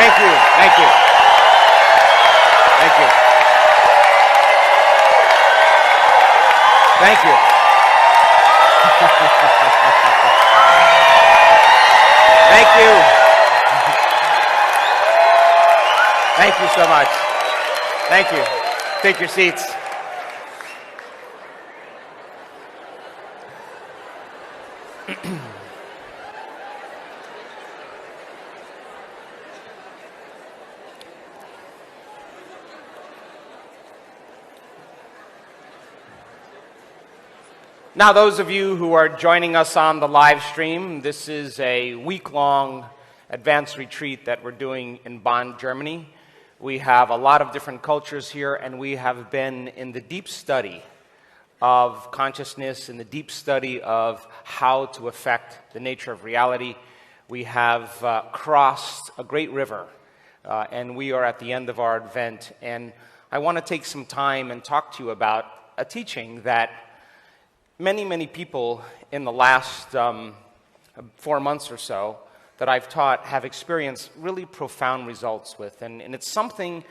Thank you. Thank you. Thank you. Thank you. Thank you. Thank you so much. Thank you. Take your seats. Now, those of you who are joining us on the live stream, this is a week-long advanced retreat that we're doing in Bonn, Germany. We have a lot of different cultures here, and we have been in the deep study of consciousness, in the deep study of how to affect the nature of reality. We have crossed a great river, and we are at the end of our event. And I want to take some time and talk to you about a teaching that many people in the last 4 months or so that I've taught have experienced really profound results with. And it's something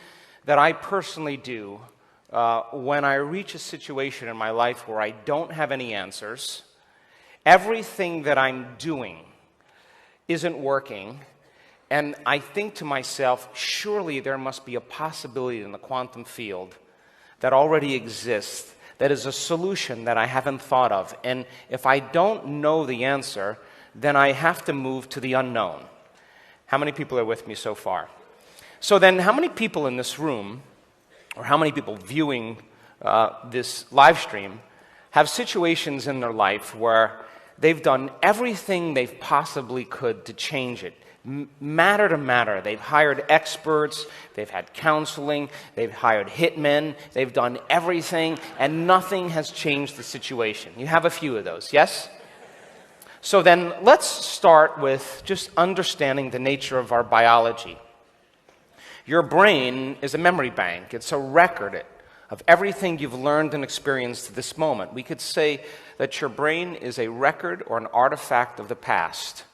that I personally do when I reach a situation in my life where I don't have any answers. Everything that I'm doing isn't working, and I think to myself, surely there must be a possibility in the quantum field that already exists that is a solution that I haven't thought of. And if I don't know the answer, then I have to move to the unknown. How many people are with me so far? So then, how many people in this room, or how many people viewing this live stream, have situations in their life where they've done everything they've possibly could to change it? Matter to matter. They've hired experts, they've had counseling, they've hired hitmen, they've done everything, and nothing has changed the situation. You have a few of those, yes? So then let's start with just understanding the nature of our biology. Your brain is a memory bank. It's a record of everything you've learned and experienced to this moment. We could say that your brain is a record or an artifact of the past.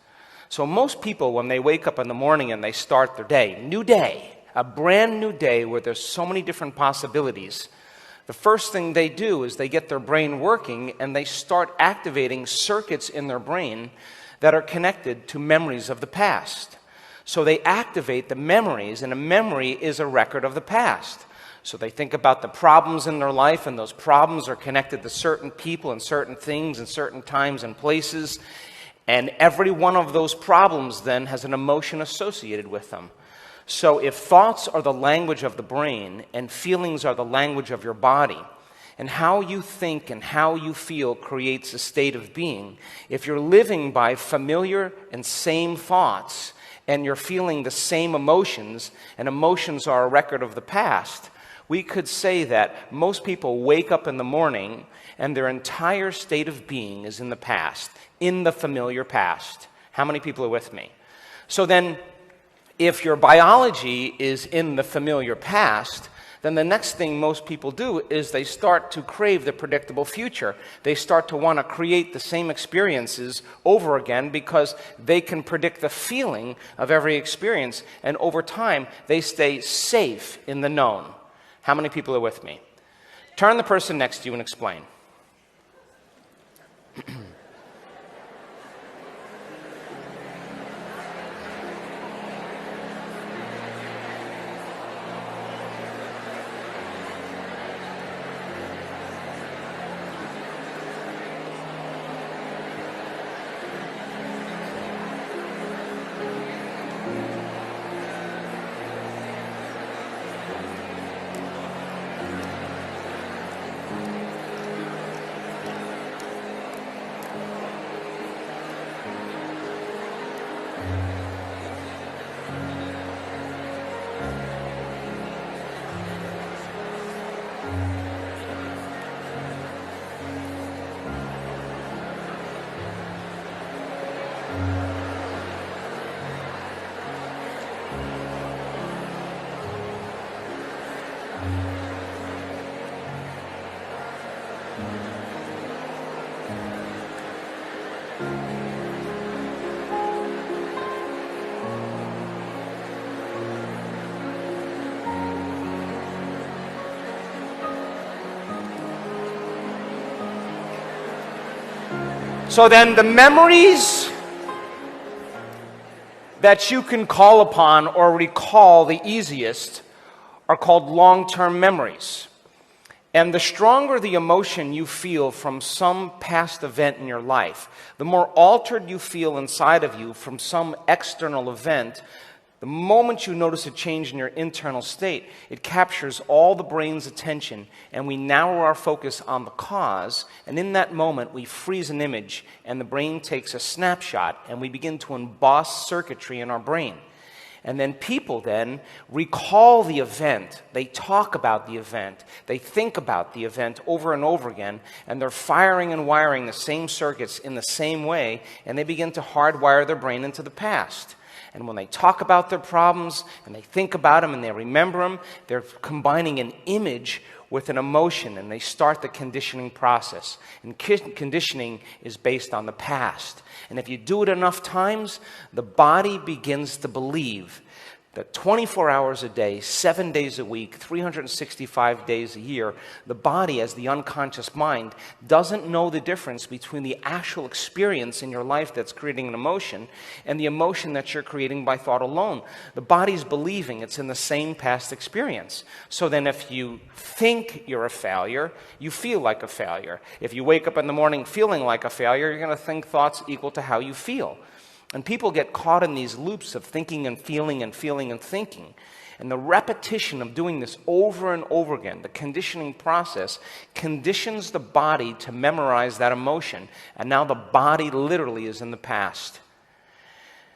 So most people, when they wake up in the morning and they start their day, new day, a brand new day where there's so many different possibilities, the first thing they do is they get their brain working and they start activating circuits in their brain that are connected to memories of the past. So they activate the memories, and a memory is a record of the past. So they think about the problems in their life, and those problems are connected to certain people and certain things and certain times and places. And every one of those problems then has an emotion associated with them. So if thoughts are the language of the brain and feelings are the language of your body, and how you think and how you feel creates a state of being, if you're living by familiar and same thoughts and you're feeling the same emotions, and emotions are a record of the past, we could say that most people wake up in the morning and their entire state of being is in the past, in the familiar past. How many people are with me? So then, if your biology is in the familiar past, then the next thing most people do is they start to crave the predictable future. They start to want to create the same experiences over again because they can predict the feeling of every experience, and over time, they stay safe in the known. How many people are with me? Turn the person next to you and explain. So then the memories that you can call upon or recall the easiest are called long-term memories. And the stronger the emotion you feel from some past event in your life, the more altered you feel inside of you from some external event, the moment you notice a change in your internal state, it captures all the brain's attention, and we narrow our focus on the cause, and in that moment we freeze an image, and the brain takes a snapshot, and we begin to emboss circuitry in our brain. And then people then recall the event, they talk about the event, they think about the event over and over again, and they're firing and wiring the same circuits in the same way, and they begin to hardwire their brain into the past. And when they talk about their problems, and they think about them, and they remember them, they're combining an image with an emotion, and they start the conditioning process. And conditioning is based on the past. And if you do it enough times, the body begins to believe that 24 hours a day, 7 days a week, 365 days a year, the body, as the unconscious mind, doesn't know the difference between the actual experience in your life that's creating an emotion and the emotion that you're creating by thought alone. The body's believing it's in the same past experience. So then if you think you're a failure, you feel like a failure. If you wake up in the morning feeling like a failure, you're going to think thoughts equal to how you feel. And people get caught in these loops of thinking and feeling and feeling and thinking. And the repetition of doing this over and over again, the conditioning process, conditions the body to memorize that emotion. And now the body literally is in the past.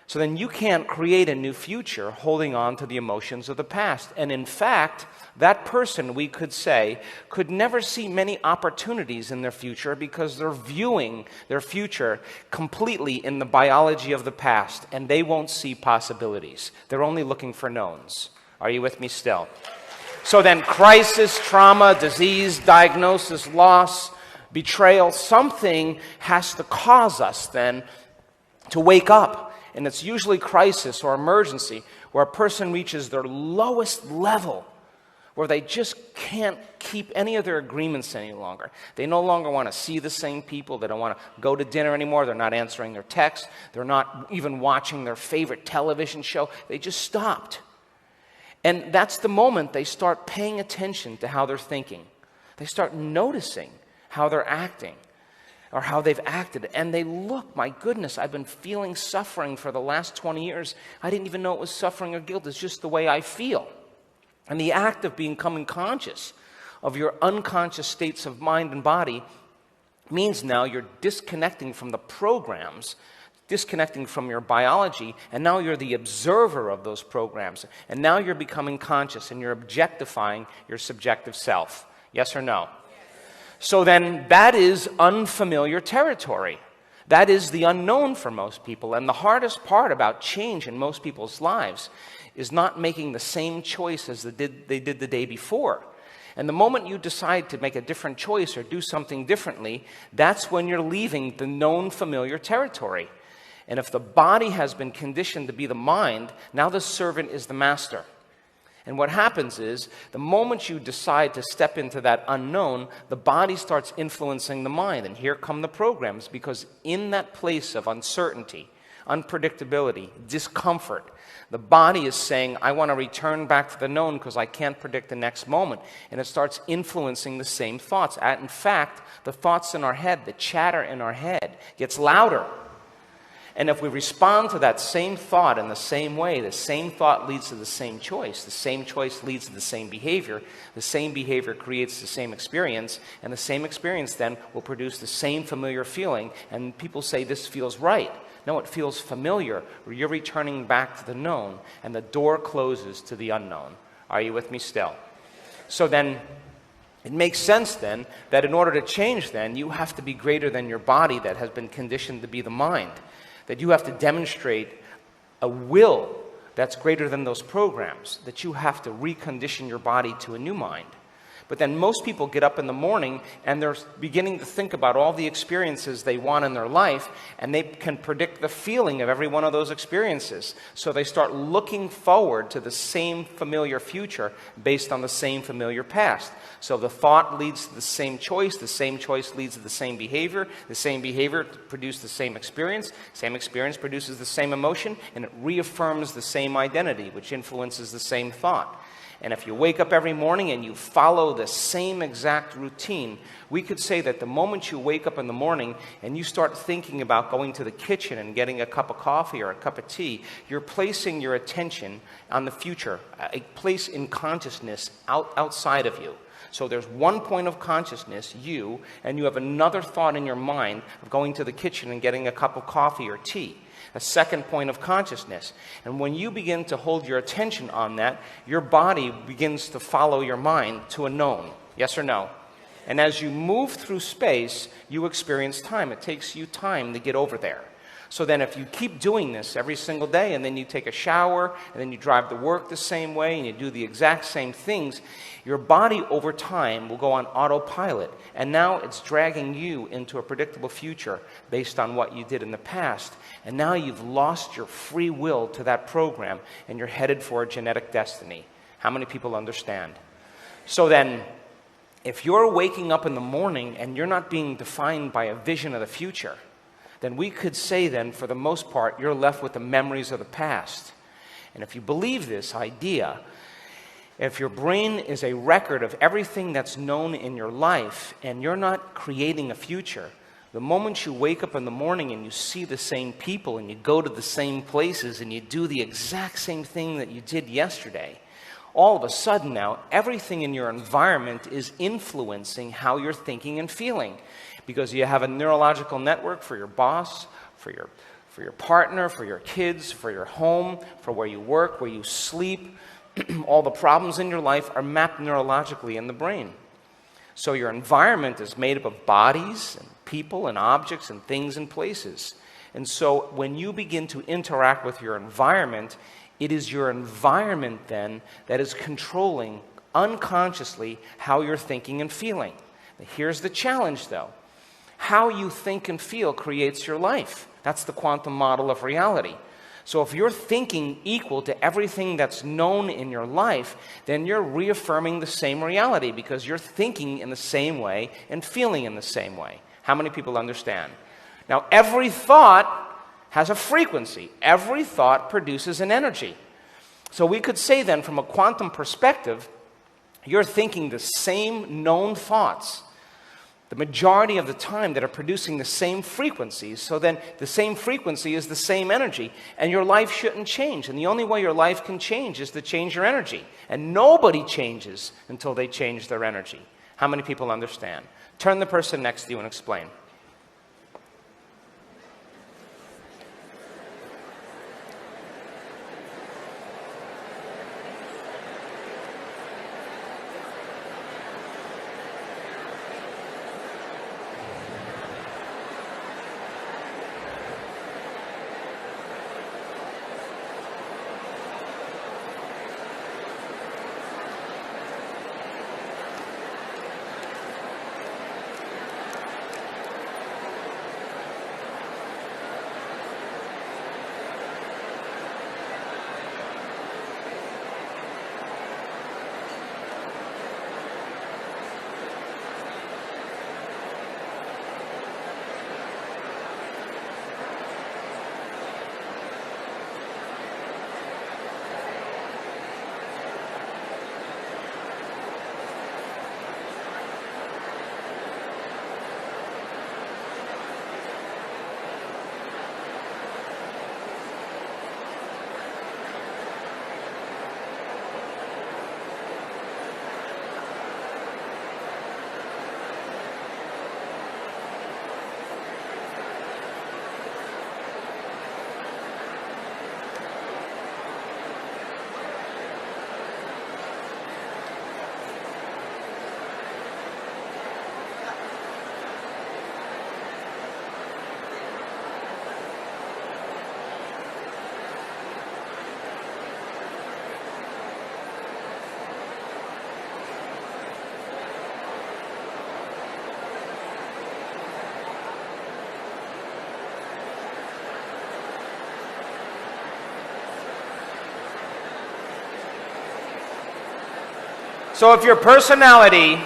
So then you can't create a new future holding on to the emotions of the past. And in fact, that person, we could say, could never see many opportunities in their future because they're viewing their future completely in the biology of the past, and they won't see possibilities. They're only looking for knowns. Are you with me still? So then crisis, trauma, disease, diagnosis, loss, betrayal, something has to cause us then to wake up. And it's usually crisis or emergency where a person reaches their lowest level, where they just can't keep any of their agreements any longer. They no longer want to see the same people. They don't want to go to dinner anymore. They're not answering their texts. They're not even watching their favorite television show. They just stopped. And that's the moment they start paying attention to how they're thinking. They start noticing how they're acting or how they've acted. And they look, my goodness, I've been feeling suffering for the last 20 years. I didn't even know it was suffering or guilt. It's just the way I feel. And the act of becoming conscious of your unconscious states of mind and body means now you're disconnecting from the programs, disconnecting from your biology, and now you're the observer of those programs. And now you're becoming conscious and you're objectifying your subjective self. Yes or no? So then that is unfamiliar territory. That is the unknown for most people. And the hardest part about change in most people's lives is not making the same choice as they did the day before. And the moment you decide to make a different choice or do something differently, that's when you're leaving the known familiar territory. And if the body has been conditioned to be the mind, now the servant is the master. And what happens is, the moment you decide to step into that unknown, the body starts influencing the mind. And here come the programs, because in that place of uncertainty, unpredictability, discomfort, the body is saying, I want to return back to the known because I can't predict the next moment. And it starts influencing the same thoughts. In fact, the thoughts in our head, the chatter in our head gets louder. And if we respond to that same thought in the same way, the same thought leads to the same choice. The same choice leads to the same behavior. The same behavior creates the same experience. And the same experience then will produce the same familiar feeling. And people say this feels right. No, it feels familiar. You're returning back to the known. And the door closes to the unknown. Are you with me still? So then, it makes sense then that in order to change then, you have to be greater than your body that has been conditioned to be the mind. That you have to demonstrate a will that's greater than those programs, that you have to recondition your body to a new mind. But then most people get up in the morning and they're beginning to think about all the experiences they want in their life, and they can predict the feeling of every one of those experiences. So they start looking forward to the same familiar future based on the same familiar past. So the thought leads to the same choice leads to the same behavior produces the same experience produces the same emotion, and it reaffirms the same identity, which influences the same thought. And if you wake up every morning and you follow the same exact routine, we could say that the moment you wake up in the morning and you start thinking about going to the kitchen and getting a cup of coffee or a cup of tea, you're placing your attention on the future, a place in consciousness outside of you. So there's one point of consciousness, you, and you have another thought in your mind of going to the kitchen and getting a cup of coffee or tea. A second point of consciousness. And when you begin to hold your attention on that, your body begins to follow your mind to a known. Yes or no? And as you move through space, you experience time. It takes you time to get over there. So then if you keep doing this every single day, and then you take a shower, and then you drive to work the same way, and you do the exact same things, your body over time will go on autopilot. And now it's dragging you into a predictable future based on what you did in the past. And now you've lost your free will to that program, and you're headed for a genetic destiny. How many people understand? So then, if you're waking up in the morning and you're not being defined by a vision of the future, then we could say then, for the most part, you're left with the memories of the past. And if you believe this idea, if your brain is a record of everything that's known in your life and you're not creating a future, the moment you wake up in the morning and you see the same people and you go to the same places and you do the exact same thing that you did yesterday, all of a sudden now, everything in your environment is influencing how you're thinking and feeling. Because you have a neurological network for your boss, for your partner, for your kids, for your home, for where you work, where you sleep. All the problems in your life are mapped neurologically in the brain. So your environment is made up of bodies and people and objects and things and places. And so when you begin to interact with your environment, it is your environment then that is controlling unconsciously how you're thinking and feeling. Now, here's the challenge though. How you think and feel creates your life. That's the quantum model of reality. So if you're thinking equal to everything that's known in your life, then you're reaffirming the same reality because you're thinking in the same way and feeling in the same way. How many people understand? Now, every thought has a frequency. Every thought produces an energy. So we could say then, from a quantum perspective, you're thinking the same known thoughts the majority of the time that are producing the same frequencies. So then the same frequency is the same energy, and your life shouldn't change. And the only way your life can change is to change your energy. And nobody changes until they change their energy. How many people understand? Turn the person next to you and explain. So if your personality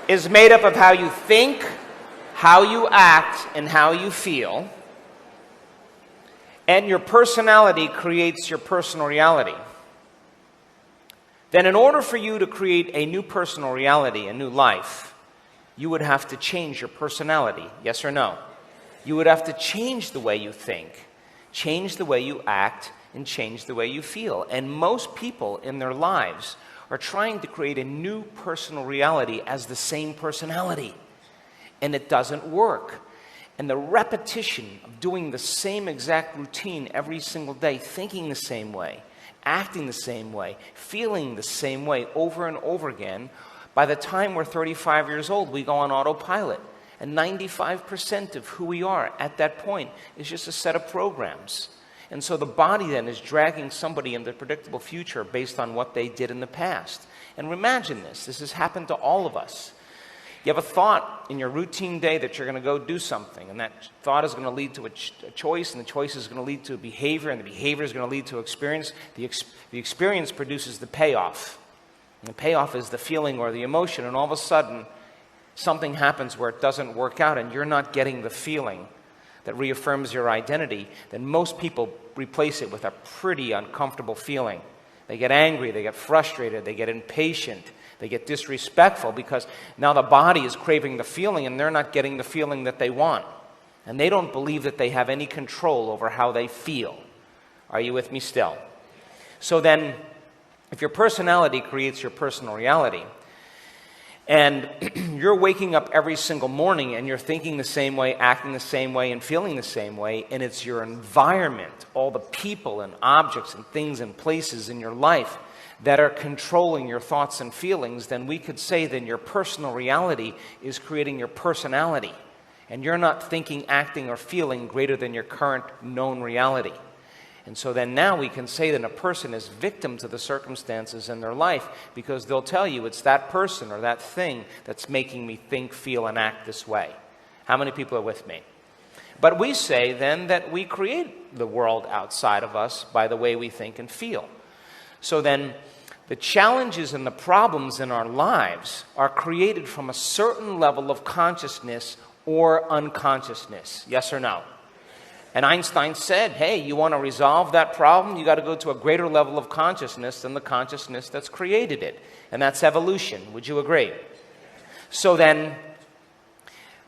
is made up of how you think, how you act, and how you feel, and your personality creates your personal reality, then in order for you to create a new personal reality, a new life, you would have to change your personality, yes or no? You would have to change the way you think, change the way you act, and change the way you feel. And most people in their lives are trying to create a new personal reality as the same personality. And it doesn't work. And the repetition of doing the same exact routine every single day, thinking the same way, acting the same way, feeling the same way over and over again, by the time we're 35 years old, we go on autopilot. And 95% of who we are at that point is just a set of programs. And so the body then is dragging somebody into the predictable future based on what they did in the past. And imagine this. This has happened to all of us. You have a thought in your routine day that you're going to go do something, and that thought is going to lead to a choice, and the choice is going to lead to a behavior, and the behavior is going to lead to experience. The experience produces the payoff. And the payoff is the feeling or the emotion, and all of a sudden, something happens where it doesn't work out, and you're not getting the feeling that reaffirms your identity. Then most people replace it with a pretty uncomfortable feeling. They get angry, they get frustrated, they get impatient, they get disrespectful because now the body is craving the feeling and they're not getting the feeling that they want. And they don't believe that they have any control over how they feel. Are you with me still? So then, if your personality creates your personal reality, and you're waking up every single morning and you're thinking the same way, acting the same way, and feeling the same way, and it's your environment, all the people and objects and things and places in your life that are controlling your thoughts and feelings, then we could say then your personal reality is creating your personality. And you're not thinking, acting, or feeling greater than your current known reality. And so then now we can say that a person is victim to the circumstances in their life because they'll tell you it's that person or that thing that's making me think, feel, and act this way. How many people are with me? But we say then that we create the world outside of us by the way we think and feel. So then the challenges and the problems in our lives are created from a certain level of consciousness or unconsciousness. Yes or no? And Einstein said, hey, you want to resolve that problem, you got to go to a greater level of consciousness than the consciousness that's created it. And that's evolution. Would you agree? So then,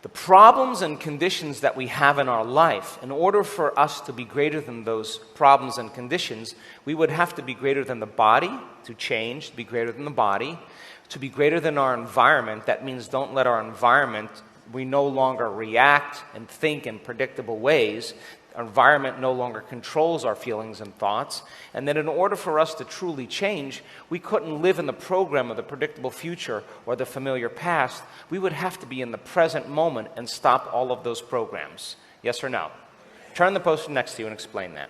the problems and conditions that we have in our life, in order for us to be greater than those problems and conditions, we would have to be greater than the body, to change, to be greater than the body, to be greater than our environment. That means don't let our environment, we no longer react and think in predictable ways. Our environment no longer controls our feelings and thoughts. And then in order for us to truly change, we couldn't live in the program of the predictable future or the familiar past. We would have to be in the present moment and stop all of those programs. Yes or no? Turn the person next to you and explain that.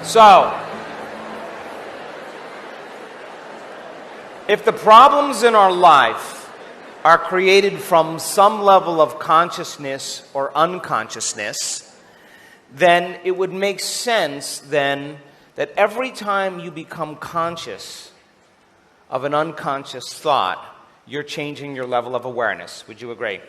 So, if the problems in our life are created from some level of consciousness or unconsciousness, then it would make sense then that every time you become conscious of an unconscious thought, you're changing your level of awareness. Would you agree?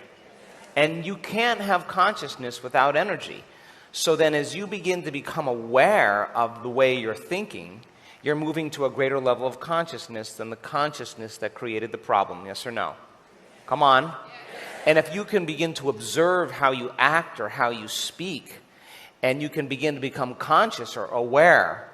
And you can't have consciousness without energy. So then as you begin to become aware of the way you're thinking, you're moving to a greater level of consciousness than the consciousness that created the problem. Yes or no? Come on. Yes. And if you can begin to observe how you act or how you speak, and you can begin to become conscious or aware,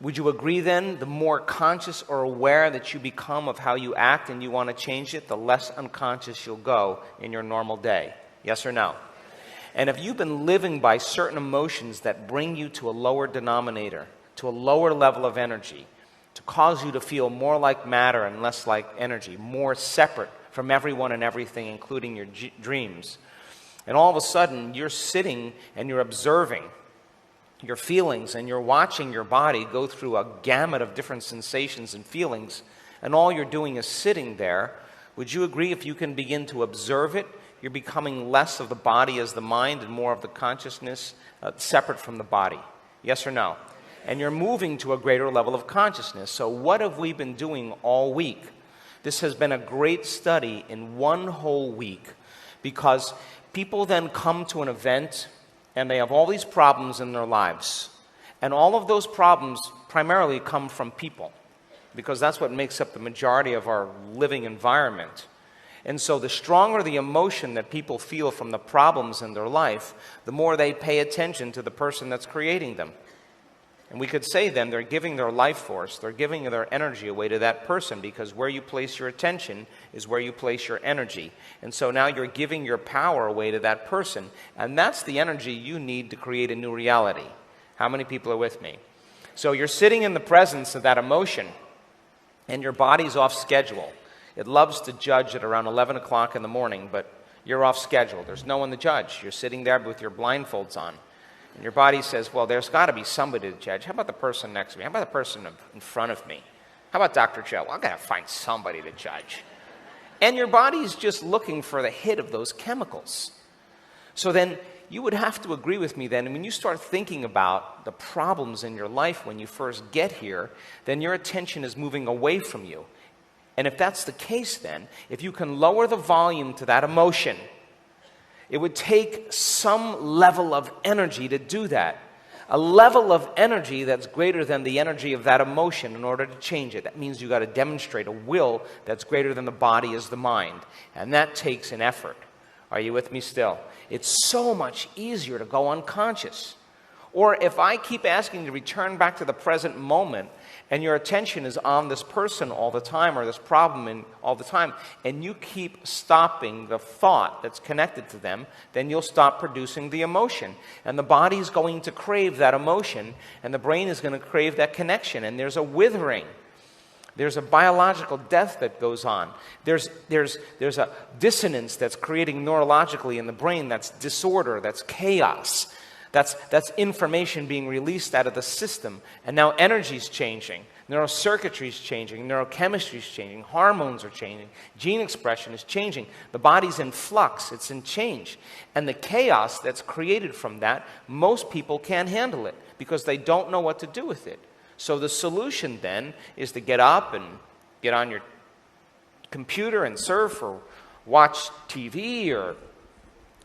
would you agree then, the more conscious or aware that you become of how you act and you want to change it, the less unconscious you'll go in your normal day? Yes or no? And if you've been living by certain emotions that bring you to a lower denominator, to a lower level of energy, to cause you to feel more like matter and less like energy, more separate from everyone and everything, including your dreams, and all of a sudden you're sitting and you're observing your feelings and you're watching your body go through a gamut of different sensations and feelings, and all you're doing is sitting there, would you agree if you can begin to observe it, you're becoming less of the body as the mind and more of the consciousness separate from the body? Yes or no? And you're moving to a greater level of consciousness. So what have we been doing all week? This has been a great study in one whole week, because people then come to an event and they have all these problems in their lives. And all of those problems primarily come from people, because that's what makes up the majority of our living environment. And so the stronger the emotion that people feel from the problems in their life, the more they pay attention to the person that's creating them. And we could say then they're giving their life force, they're giving their energy away to that person, because where you place your attention is where you place your energy. And so now you're giving your power away to that person, and that's the energy you need to create a new reality. How many people are with me? So you're sitting in the presence of that emotion, and your body's off schedule. It loves to judge at around 11 o'clock in the morning, but you're off schedule. There's no one to judge. You're sitting there with your blindfolds on. And your body says, well, there's got to be somebody to judge. How about the person next to me? How about the person in front of me? How about Dr. Joe? Well, I've got to find somebody to judge. And your body's just looking for the hit of those chemicals. So then you would have to agree with me then, when you start thinking about the problems in your life when you first get here, then your attention is moving away from you. And if that's the case then, if you can lower the volume to that emotion, it would take some level of energy to do that. A level of energy that's greater than the energy of that emotion in order to change it. That means you've got to demonstrate a will that's greater than the body as the mind. And that takes an effort. Are you with me still? It's so much easier to go unconscious. Or if I keep asking you to return back to the present moment, and your attention is on this person all the time, or this problem all the time, and you keep stopping the thought that's connected to them, then you'll stop producing the emotion. And the body's going to crave that emotion, and the brain is going to crave that connection, and there's a withering. There's a biological death that goes on. There's a dissonance that's creating neurologically in the brain. That's disorder, that's chaos. That's information being released out of the system. And now energy's changing. Neurocircuitry's changing. Neurochemistry's changing. Hormones are changing. Gene expression is changing. The body's in flux. It's in change. And the chaos that's created from that, most people can't handle it because they don't know what to do with it. So the solution then is to get up and get on your computer and surf or watch TV or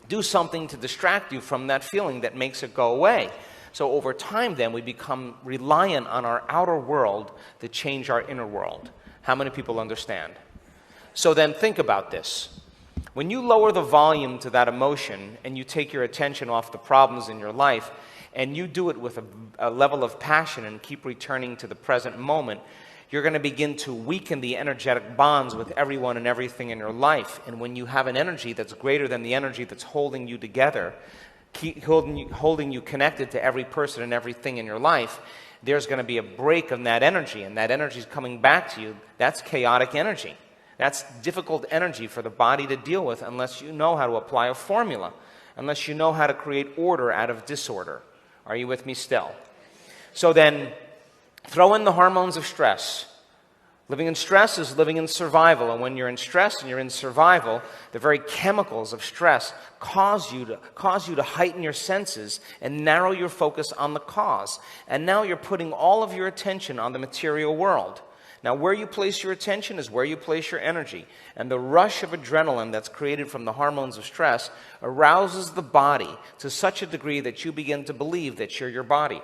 do something to distract you from that feeling that makes it go away. So over time then we become reliant on our outer world to change our inner world. How many people understand? So then think about this. When you lower the volume to that emotion and you take your attention off the problems in your life and you do it with a level of passion and keep returning to the present moment, you're going to begin to weaken the energetic bonds with everyone and everything in your life. And when you have an energy that's greater than the energy that's holding you together, holding you connected to every person and everything in your life, there's going to be a break in that energy, and that energy is coming back to you. That's chaotic energy. That's difficult energy for the body to deal with unless you know how to apply a formula, unless you know how to create order out of disorder. Are you with me still? So then, throw in the hormones of stress. Living in stress is living in survival, and when you're in stress and you're in survival, the very chemicals of stress cause you to heighten your senses and narrow your focus on the cause. And now you're putting all of your attention on the material world. Now, where you place your attention is where you place your energy. And the rush of adrenaline that's created from the hormones of stress arouses the body to such a degree that you begin to believe that you're your body.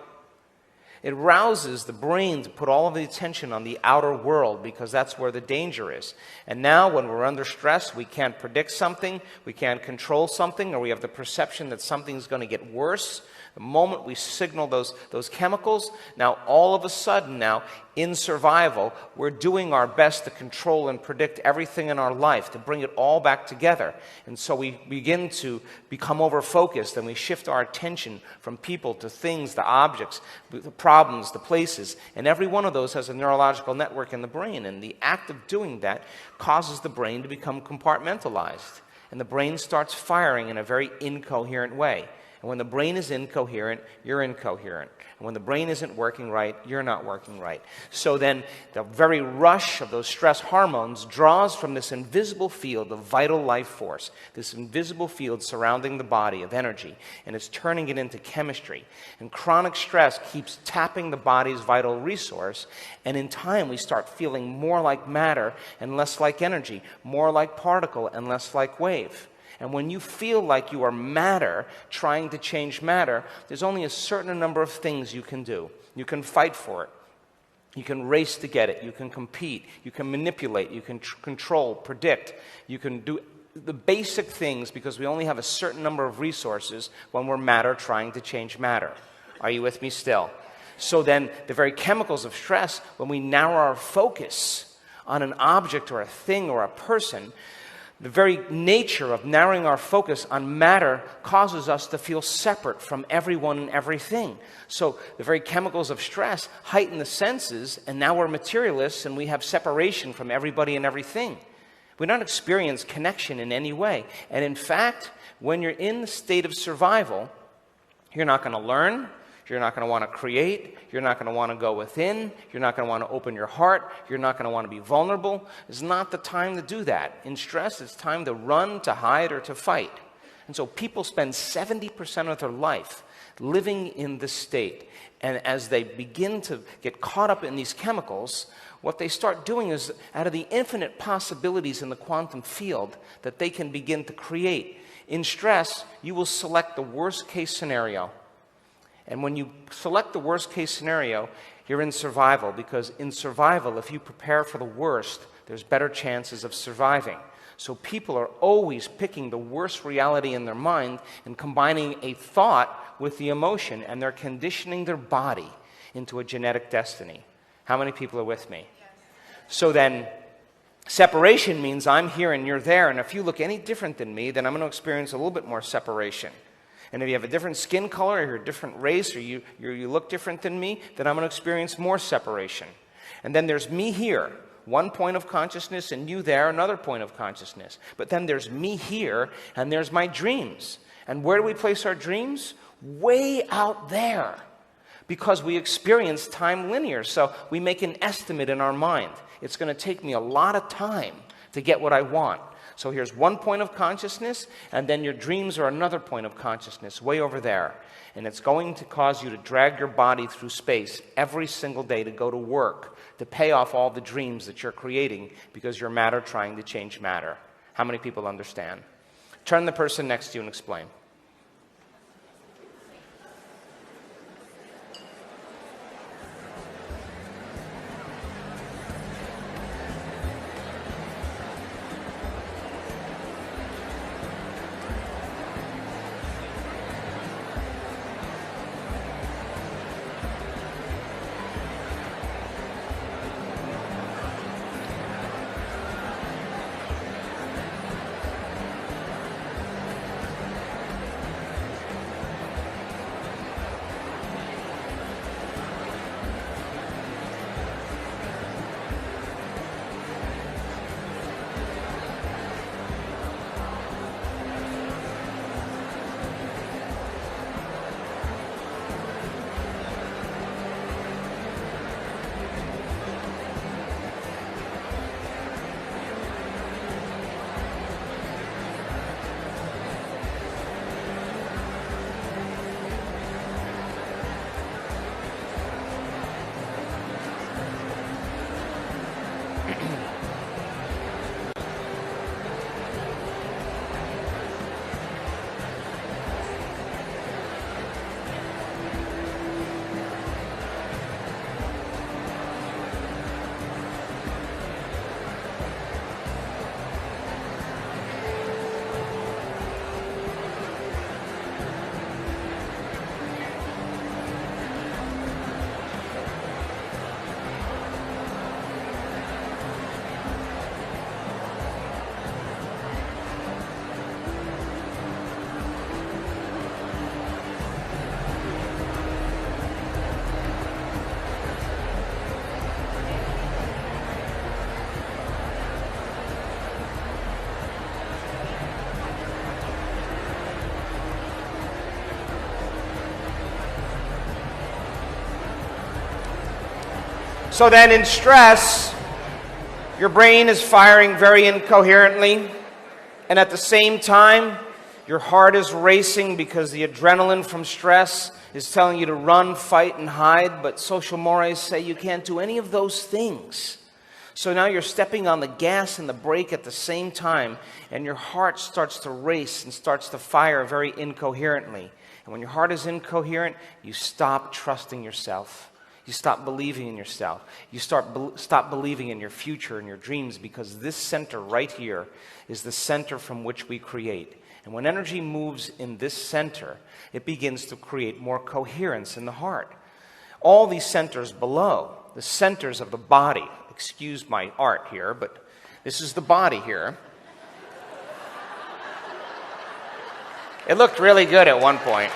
It rouses the brain to put all of the attention on the outer world because that's where the danger is. And now when we're under stress, we can't predict something, we can't control something, or we have the perception that something's going to get worse. The moment we signal those chemicals, now all of a sudden now, in survival, we're doing our best to control and predict everything in our life, to bring it all back together. And so we begin to become over-focused, and we shift our attention from people to things, to objects, the problems, the places. And every one of those has a neurological network in the brain, and the act of doing that causes the brain to become compartmentalized. And the brain starts firing in a very incoherent way. And when the brain is incoherent, you're incoherent. And when the brain isn't working right, you're not working right. So then the very rush of those stress hormones draws from this invisible field of vital life force, this invisible field surrounding the body of energy, and it's turning it into chemistry. And chronic stress keeps tapping the body's vital resource, and in time we start feeling more like matter and less like energy, more like particle and less like wave. And when you feel like you are matter, trying to change matter, there's only a certain number of things you can do. You can fight for it. You can race to get it. You can compete. You can manipulate. You can control, predict. You can do the basic things because we only have a certain number of resources when we're matter trying to change matter. Are you with me still? So then the very chemicals of stress, when we narrow our focus on an object or a thing or a person, the very nature of narrowing our focus on matter causes us to feel separate from everyone and everything. So the very chemicals of stress heighten the senses, and now we're materialists and we have separation from everybody and everything. We don't experience connection in any way. And in fact, when you're in the state of survival, you're not going to learn. You're not going to want to create. You're not going to want to go within. You're not going to want to open your heart. You're not going to want to be vulnerable. It's not the time to do that. In stress, it's time to run, to hide, or to fight. And so people spend 70% of their life living in this state. And as they begin to get caught up in these chemicals, what they start doing is, out of the infinite possibilities in the quantum field, that they can begin to create. In stress, you will select the worst case scenario. And when you select the worst case scenario, you're in survival, because in survival, if you prepare for the worst, there's better chances of surviving. So people are always picking the worst reality in their mind and combining a thought with the emotion, and they're conditioning their body into a genetic destiny. How many people are with me? Yes. So then, separation means I'm here and you're there, and if you look any different than me, then I'm going to experience a little bit more separation. And if you have a different skin color, or you're a different race, or you look different than me, then I'm going to experience more separation. And then there's me here, one point of consciousness, and you there, another point of consciousness. But then there's me here, and there's my dreams. And where do we place our dreams? Way out there. Because we experience time linear, so we make an estimate in our mind. It's going to take me a lot of time to get what I want. So here's one point of consciousness, and then your dreams are another point of consciousness, way over there. And it's going to cause you to drag your body through space every single day to go to work, to pay off all the dreams that you're creating because you're matter trying to change matter. How many people understand? Turn to the person next to you and explain. So then in stress, your brain is firing very incoherently, and at the same time, your heart is racing because the adrenaline from stress is telling you to run, fight, and hide, but social mores say you can't do any of those things. So now you're stepping on the gas and the brake at the same time, and your heart starts to race and starts to fire very incoherently. And when your heart is incoherent, you stop trusting yourself. You stop believing in yourself. You stop believing in your future and your dreams, because this center right here is the center from which we create. And when energy moves in this center, it begins to create more coherence in the heart. All these centers below, the centers of the body, excuse my art here, but this is the body here. It looked really good at one point.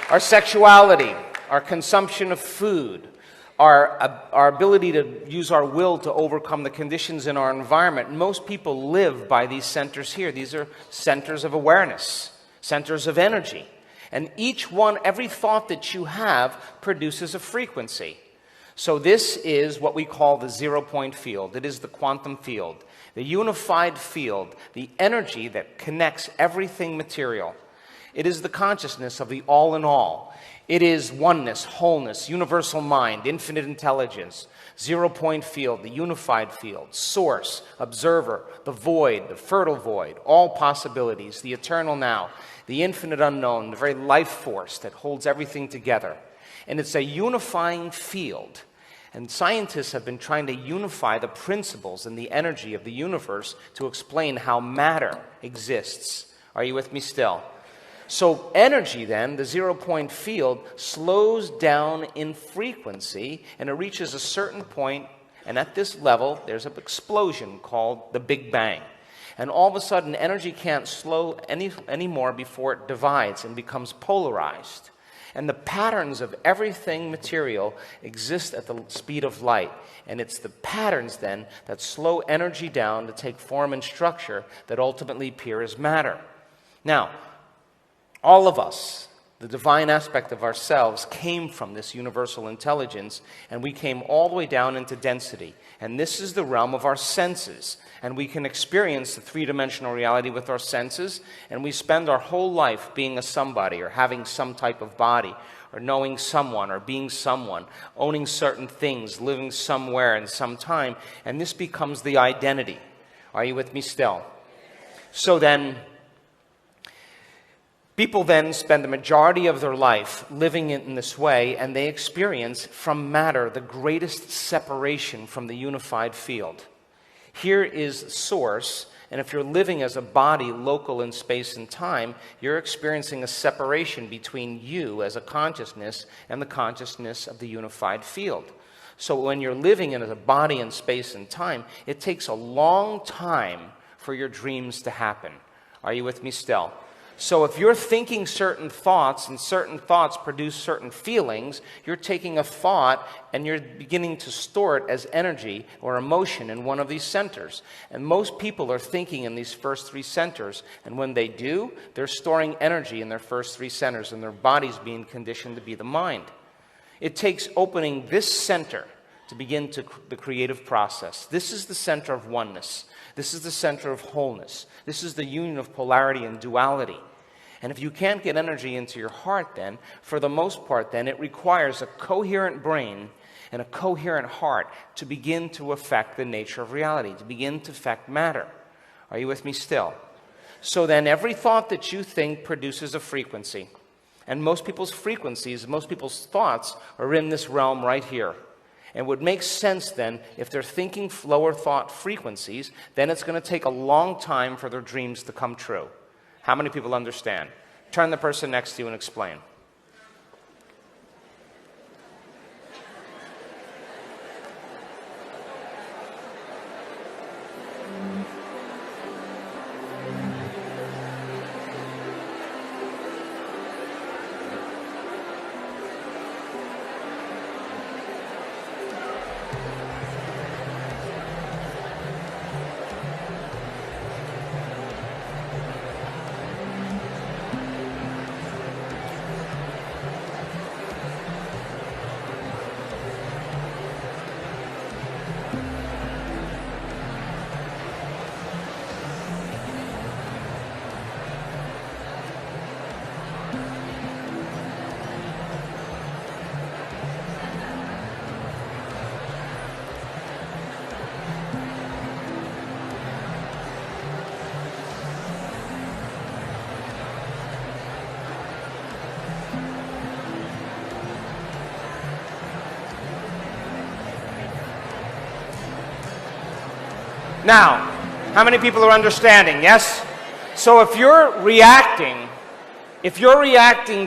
Our sexuality, our consumption of food, our ability to use our will to overcome the conditions in our environment. Most people live by these centers here. These are centers of awareness, centers of energy. And each one, every thought that you have produces a frequency. So this is what we call the 0-point field. It is the quantum field, the unified field, the energy that connects everything material. It is the consciousness of the all in all. It is oneness, wholeness, universal mind, infinite intelligence, 0-point field, the unified field, source, observer, the void, the fertile void, all possibilities, the eternal now, the infinite unknown, the very life force that holds everything together. And it's a unifying field. And scientists have been trying to unify the principles and the energy of the universe to explain how matter exists. Are you with me still? So energy then, the 0-point field, slows down in frequency, and it reaches a certain point, and at this level, there's an explosion called the Big Bang. And all of a sudden, energy can't slow anymore before it divides and becomes polarized. And the patterns of everything material exist at the speed of light. And it's the patterns then that slow energy down to take form and structure that ultimately appear as matter. Now, all of us, the divine aspect of ourselves, came from this universal intelligence, and we came all the way down into density. And this is the realm of our senses. And we can experience the three-dimensional reality with our senses, and we spend our whole life being a somebody, or having some type of body, or knowing someone, or being someone, owning certain things, living somewhere in some time, and this becomes the identity. Are you with me still? So then, people then spend the majority of their life living in this way, and they experience from matter the greatest separation from the unified field. Here is source, and if you're living as a body local in space and time, you're experiencing a separation between you as a consciousness and the consciousness of the unified field. So when you're living in a body in space and time, it takes a long time for your dreams to happen. Are you with me still? So if you're thinking certain thoughts, and certain thoughts produce certain feelings, you're taking a thought and you're beginning to store it as energy or emotion in one of these centers. And most people are thinking in these first three centers, and when they do, they're storing energy in their first three centers, and their body's being conditioned to be the mind. It takes opening this center to begin the creative process. This is the center of oneness. This is the center of wholeness. This is the union of polarity and duality. And if you can't get energy into your heart then, for the most part then, it requires a coherent brain and a coherent heart to begin to affect the nature of reality, to begin to affect matter. Are you with me still? So then every thought that you think produces a frequency. And most people's frequencies, most people's thoughts are in this realm right here. And it would make sense then, if they're thinking lower thought frequencies, then it's going to take a long time for their dreams to come true. How many people understand? Turn the person next to you and explain. Now, how many people are understanding? Yes? So if you're reacting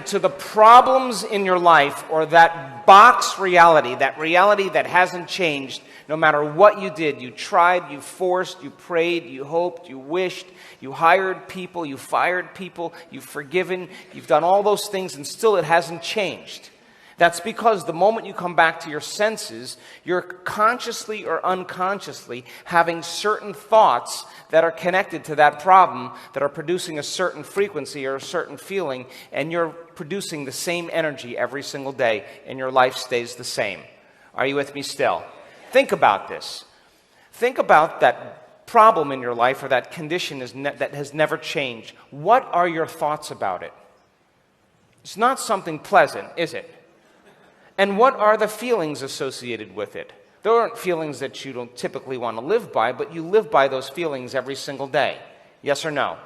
to the problems in your life, or that box reality, that reality that hasn't changed, no matter what you did, you tried, you forced, you prayed, you hoped, you wished, you hired people, you fired people, you've forgiven, you've done all those things, and still it hasn't changed. That's because the moment you come back to your senses, you're consciously or unconsciously having certain thoughts that are connected to that problem, that are producing a certain frequency or a certain feeling, and you're producing the same energy every single day, and your life stays the same. Are you with me still? Think about this. Think about that problem in your life, or that condition that has never changed. What are your thoughts about it? It's not something pleasant, is it? And what are the feelings associated with it? There aren't feelings that you don't typically want to live by, but you live by those feelings every single day. Yes or no?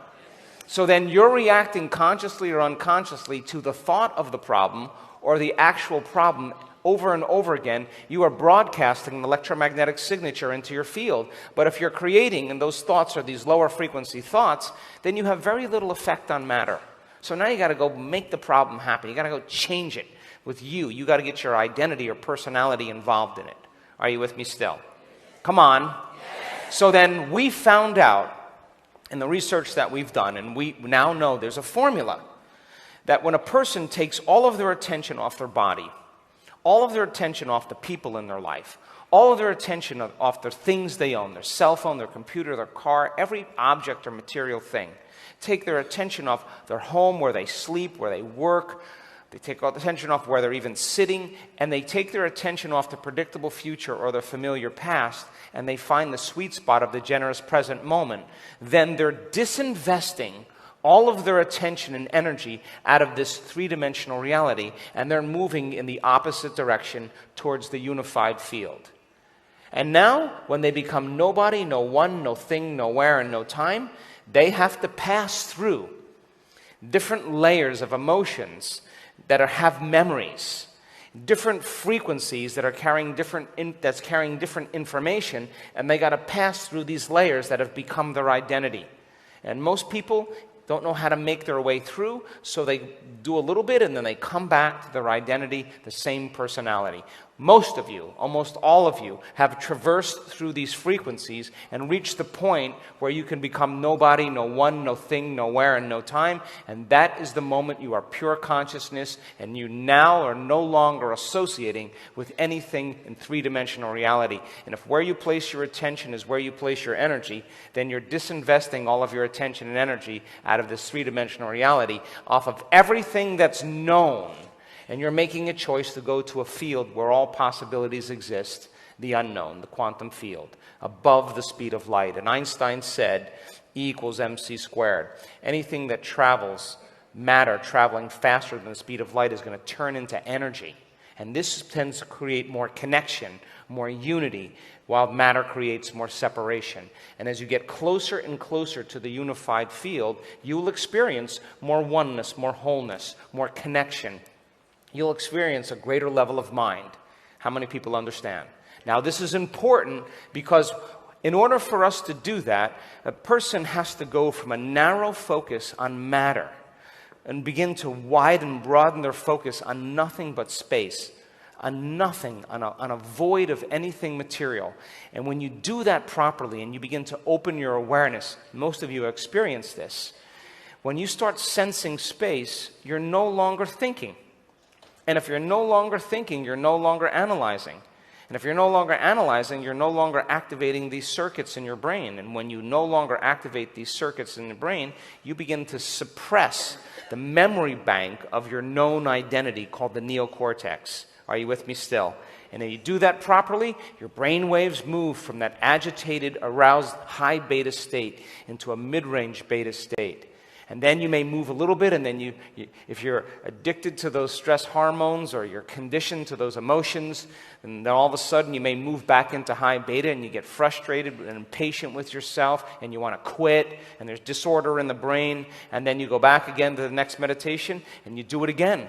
So then you're reacting consciously or unconsciously to the thought of the problem, or the actual problem, over and over again. You are broadcasting an electromagnetic signature into your field. But if you're creating, and those thoughts are these lower frequency thoughts, then you have very little effect on matter. So now you got to go make the problem happen. You got to go change it. With you got to get your identity or personality involved in it. Are you with me still? Come on. Yes. So then we found out in the research that we've done, and we now know there's a formula, that when a person takes all of their attention off their body, all of their attention off the people in their life, all of their attention off their things they own, their cell phone, their computer, their car, every object or material thing, take their attention off their home, where they sleep, where they work, they take all the attention off where they're even sitting, and they take their attention off the predictable future or the familiar past, and they find the sweet spot of the generous present moment, then they're disinvesting all of their attention and energy out of this three-dimensional reality, and they're moving in the opposite direction towards the unified field. And now, when they become nobody, no one, no thing, nowhere, and no time, they have to pass through different layers of emotions that have memories, different frequencies that are carrying different information, and they got to pass through these layers that have become their identity. And most people don't know how to make their way through, so they do a little bit and then they come back to their identity, the same personality. Most of you, almost all of you, have traversed through these frequencies and reached the point where you can become nobody, no one, no thing, nowhere, and no time. And that is the moment you are pure consciousness, and you now are no longer associating with anything in three-dimensional reality. And if where you place your attention is where you place your energy, then you're disinvesting all of your attention and energy out of this three-dimensional reality off of everything that's known. And you're making a choice to go to a field where all possibilities exist, the unknown, the quantum field, above the speed of light. And Einstein said, E equals mc squared. Anything that travels, matter traveling faster than the speed of light, is going to turn into energy. And this tends to create more connection, more unity, while matter creates more separation. And as you get closer and closer to the unified field, you'll experience more oneness, more wholeness, more connection. You'll experience a greater level of mind. How many people understand? Now, this is important because in order for us to do that, a person has to go from a narrow focus on matter and begin to widen, broaden their focus on nothing but space, on nothing, on a void of anything material. And when you do that properly and you begin to open your awareness, most of you experience this, when you start sensing space, you're no longer thinking. And if you're no longer thinking, you're no longer analyzing. And if you're no longer analyzing, you're no longer activating these circuits in your brain. And when you no longer activate these circuits in the brain, you begin to suppress the memory bank of your known identity called the neocortex. Are you with me still? And if you do that properly, your brain waves move from that agitated, aroused, high beta state into a mid-range beta state. And then you may move a little bit, and then if you're addicted to those stress hormones or you're conditioned to those emotions, and then all of a sudden you may move back into high beta, and you get frustrated and impatient with yourself, and you want to quit, and there's disorder in the brain, and then you go back again to the next meditation, and you do it again.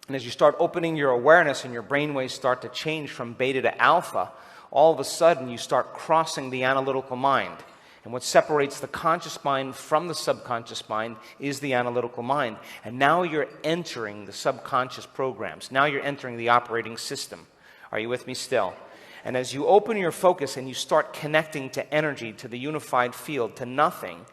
And as you start opening your awareness and your brainwaves start to change from beta to alpha, all of a sudden you start crossing the analytical mind. And what separates the conscious mind from the subconscious mind is the analytical mind. And now you're entering the subconscious programs. Now you're entering the operating system. Are you with me still? And as you open your focus and you start connecting to energy, to the unified field, to nothing,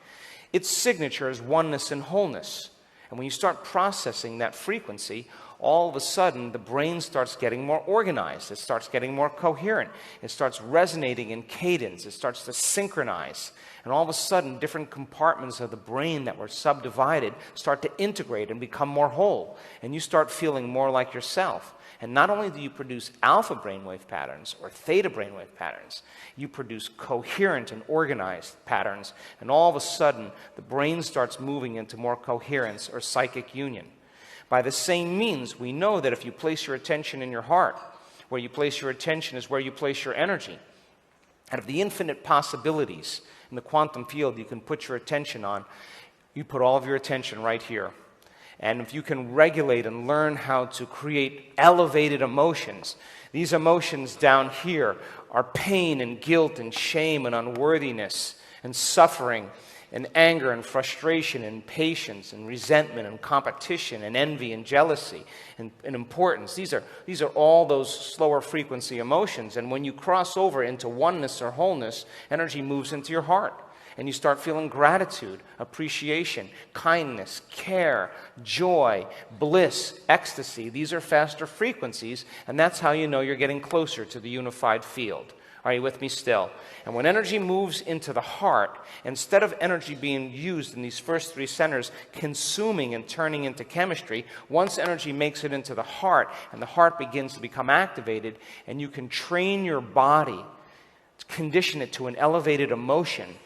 its signature is oneness and wholeness. And when you start processing that frequency, all of a sudden the brain starts getting more organized. It starts getting more coherent. It starts resonating in cadence. It starts to synchronize. And all of a sudden, different compartments of the brain that were subdivided start to integrate and become more whole. And you start feeling more like yourself. And not only do you produce alpha brainwave patterns or theta brainwave patterns, you produce coherent and organized patterns. And all of a sudden, the brain starts moving into more coherence or psychic union. By the same means, we know that if you place your attention in your heart, where you place your attention is where you place your energy. Out of the infinite possibilities in the quantum field you can put your attention on, you put all of your attention right here. And if you can regulate and learn how to create elevated emotions, these emotions down here are pain and guilt and shame and unworthiness and suffering and anger and frustration and patience and resentment and competition and envy and jealousy and importance. These are all those slower frequency emotions. And when you cross over into oneness or wholeness, energy moves into your heart. And you start feeling gratitude, appreciation, kindness, care, joy, bliss, ecstasy. These are faster frequencies, and that's how you know you're getting closer to the unified field. Are you with me still? And when energy moves into the heart, instead of energy being used in these first three centers, consuming and turning into chemistry, once energy makes it into the heart, and the heart begins to become activated, and you can train your body to condition it to an elevated emotion,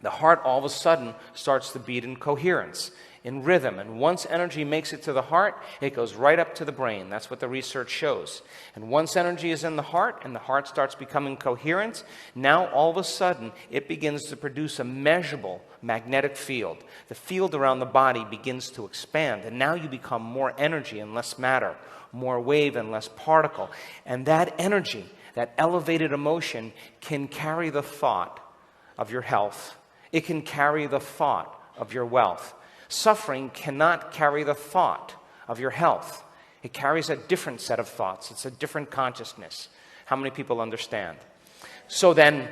the heart all of a sudden starts to beat in coherence, in rhythm. And once energy makes it to the heart, it goes right up to the brain. That's what the research shows. And once energy is in the heart and the heart starts becoming coherent, now all of a sudden it begins to produce a measurable magnetic field. The field around the body begins to expand, and now you become more energy and less matter, more wave and less particle. And that energy, that elevated emotion, can carry the thought of your health. It can carry the thought of your wealth. Suffering cannot carry the thought of your health. It carries a different set of thoughts. It's a different consciousness. How many people understand? So then,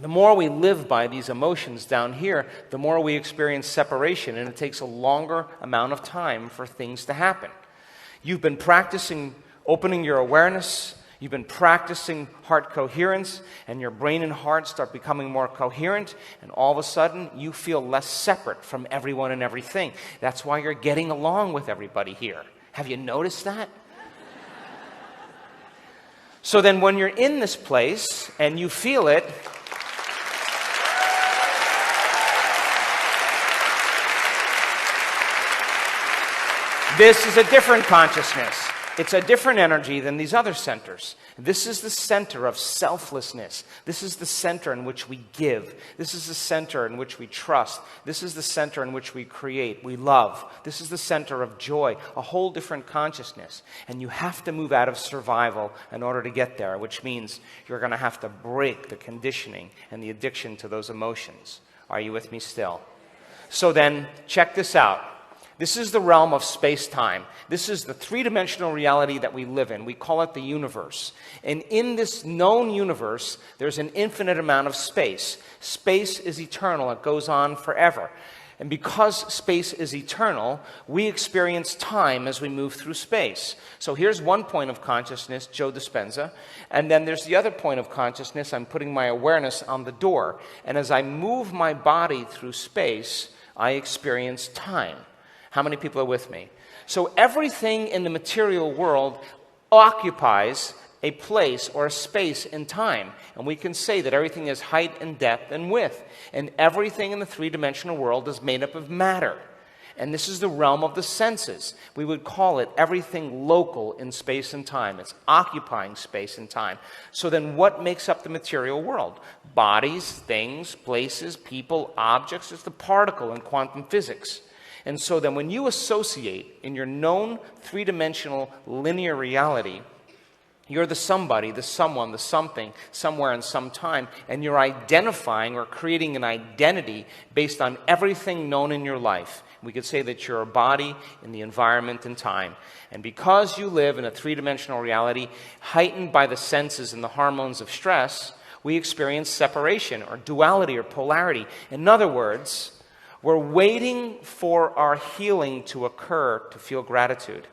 the more we live by these emotions down here, the more we experience separation, and it takes a longer amount of time for things to happen. You've been practicing opening your awareness. You've been practicing heart coherence, and your brain and heart start becoming more coherent, and all of a sudden you feel less separate from everyone and everything. That's why you're getting along with everybody here. Have you noticed that? So then when you're in this place and you feel it, this is a different consciousness. It's a different energy than these other centers. This is the center of selflessness. This is the center in which we give. This is the center in which we trust. This is the center in which we create, we love. This is the center of joy, a whole different consciousness. And you have to move out of survival in order to get there, which means you're going to have to break the conditioning and the addiction to those emotions. Are you with me still? So then, check this out. This is the realm of space-time. This is the three-dimensional reality that we live in. We call it the universe. And in this known universe, there's an infinite amount of space. Space is eternal. It goes on forever. And because space is eternal, we experience time as we move through space. So here's one point of consciousness, Joe Dispenza. And then there's the other point of consciousness. I'm putting my awareness on the door. And as I move my body through space, I experience time. How many people are with me? So everything in the material world occupies a place or a space in time. And we can say that everything is height and depth and width. And everything in the three-dimensional world is made up of matter. And this is the realm of the senses. We would call it everything local in space and time. It's occupying space and time. So then what makes up the material world? Bodies, things, places, people, objects. It's the particle in quantum physics. And so then when you associate in your known three-dimensional linear reality, you're the somebody, the someone, the something, somewhere in some time, and you're identifying or creating an identity based on everything known in your life. We could say that you're a body in the environment and time. And because you live in a three-dimensional reality, heightened by the senses and the hormones of stress, we experience separation or duality or polarity. In other words, we're waiting for our healing to occur to feel gratitude.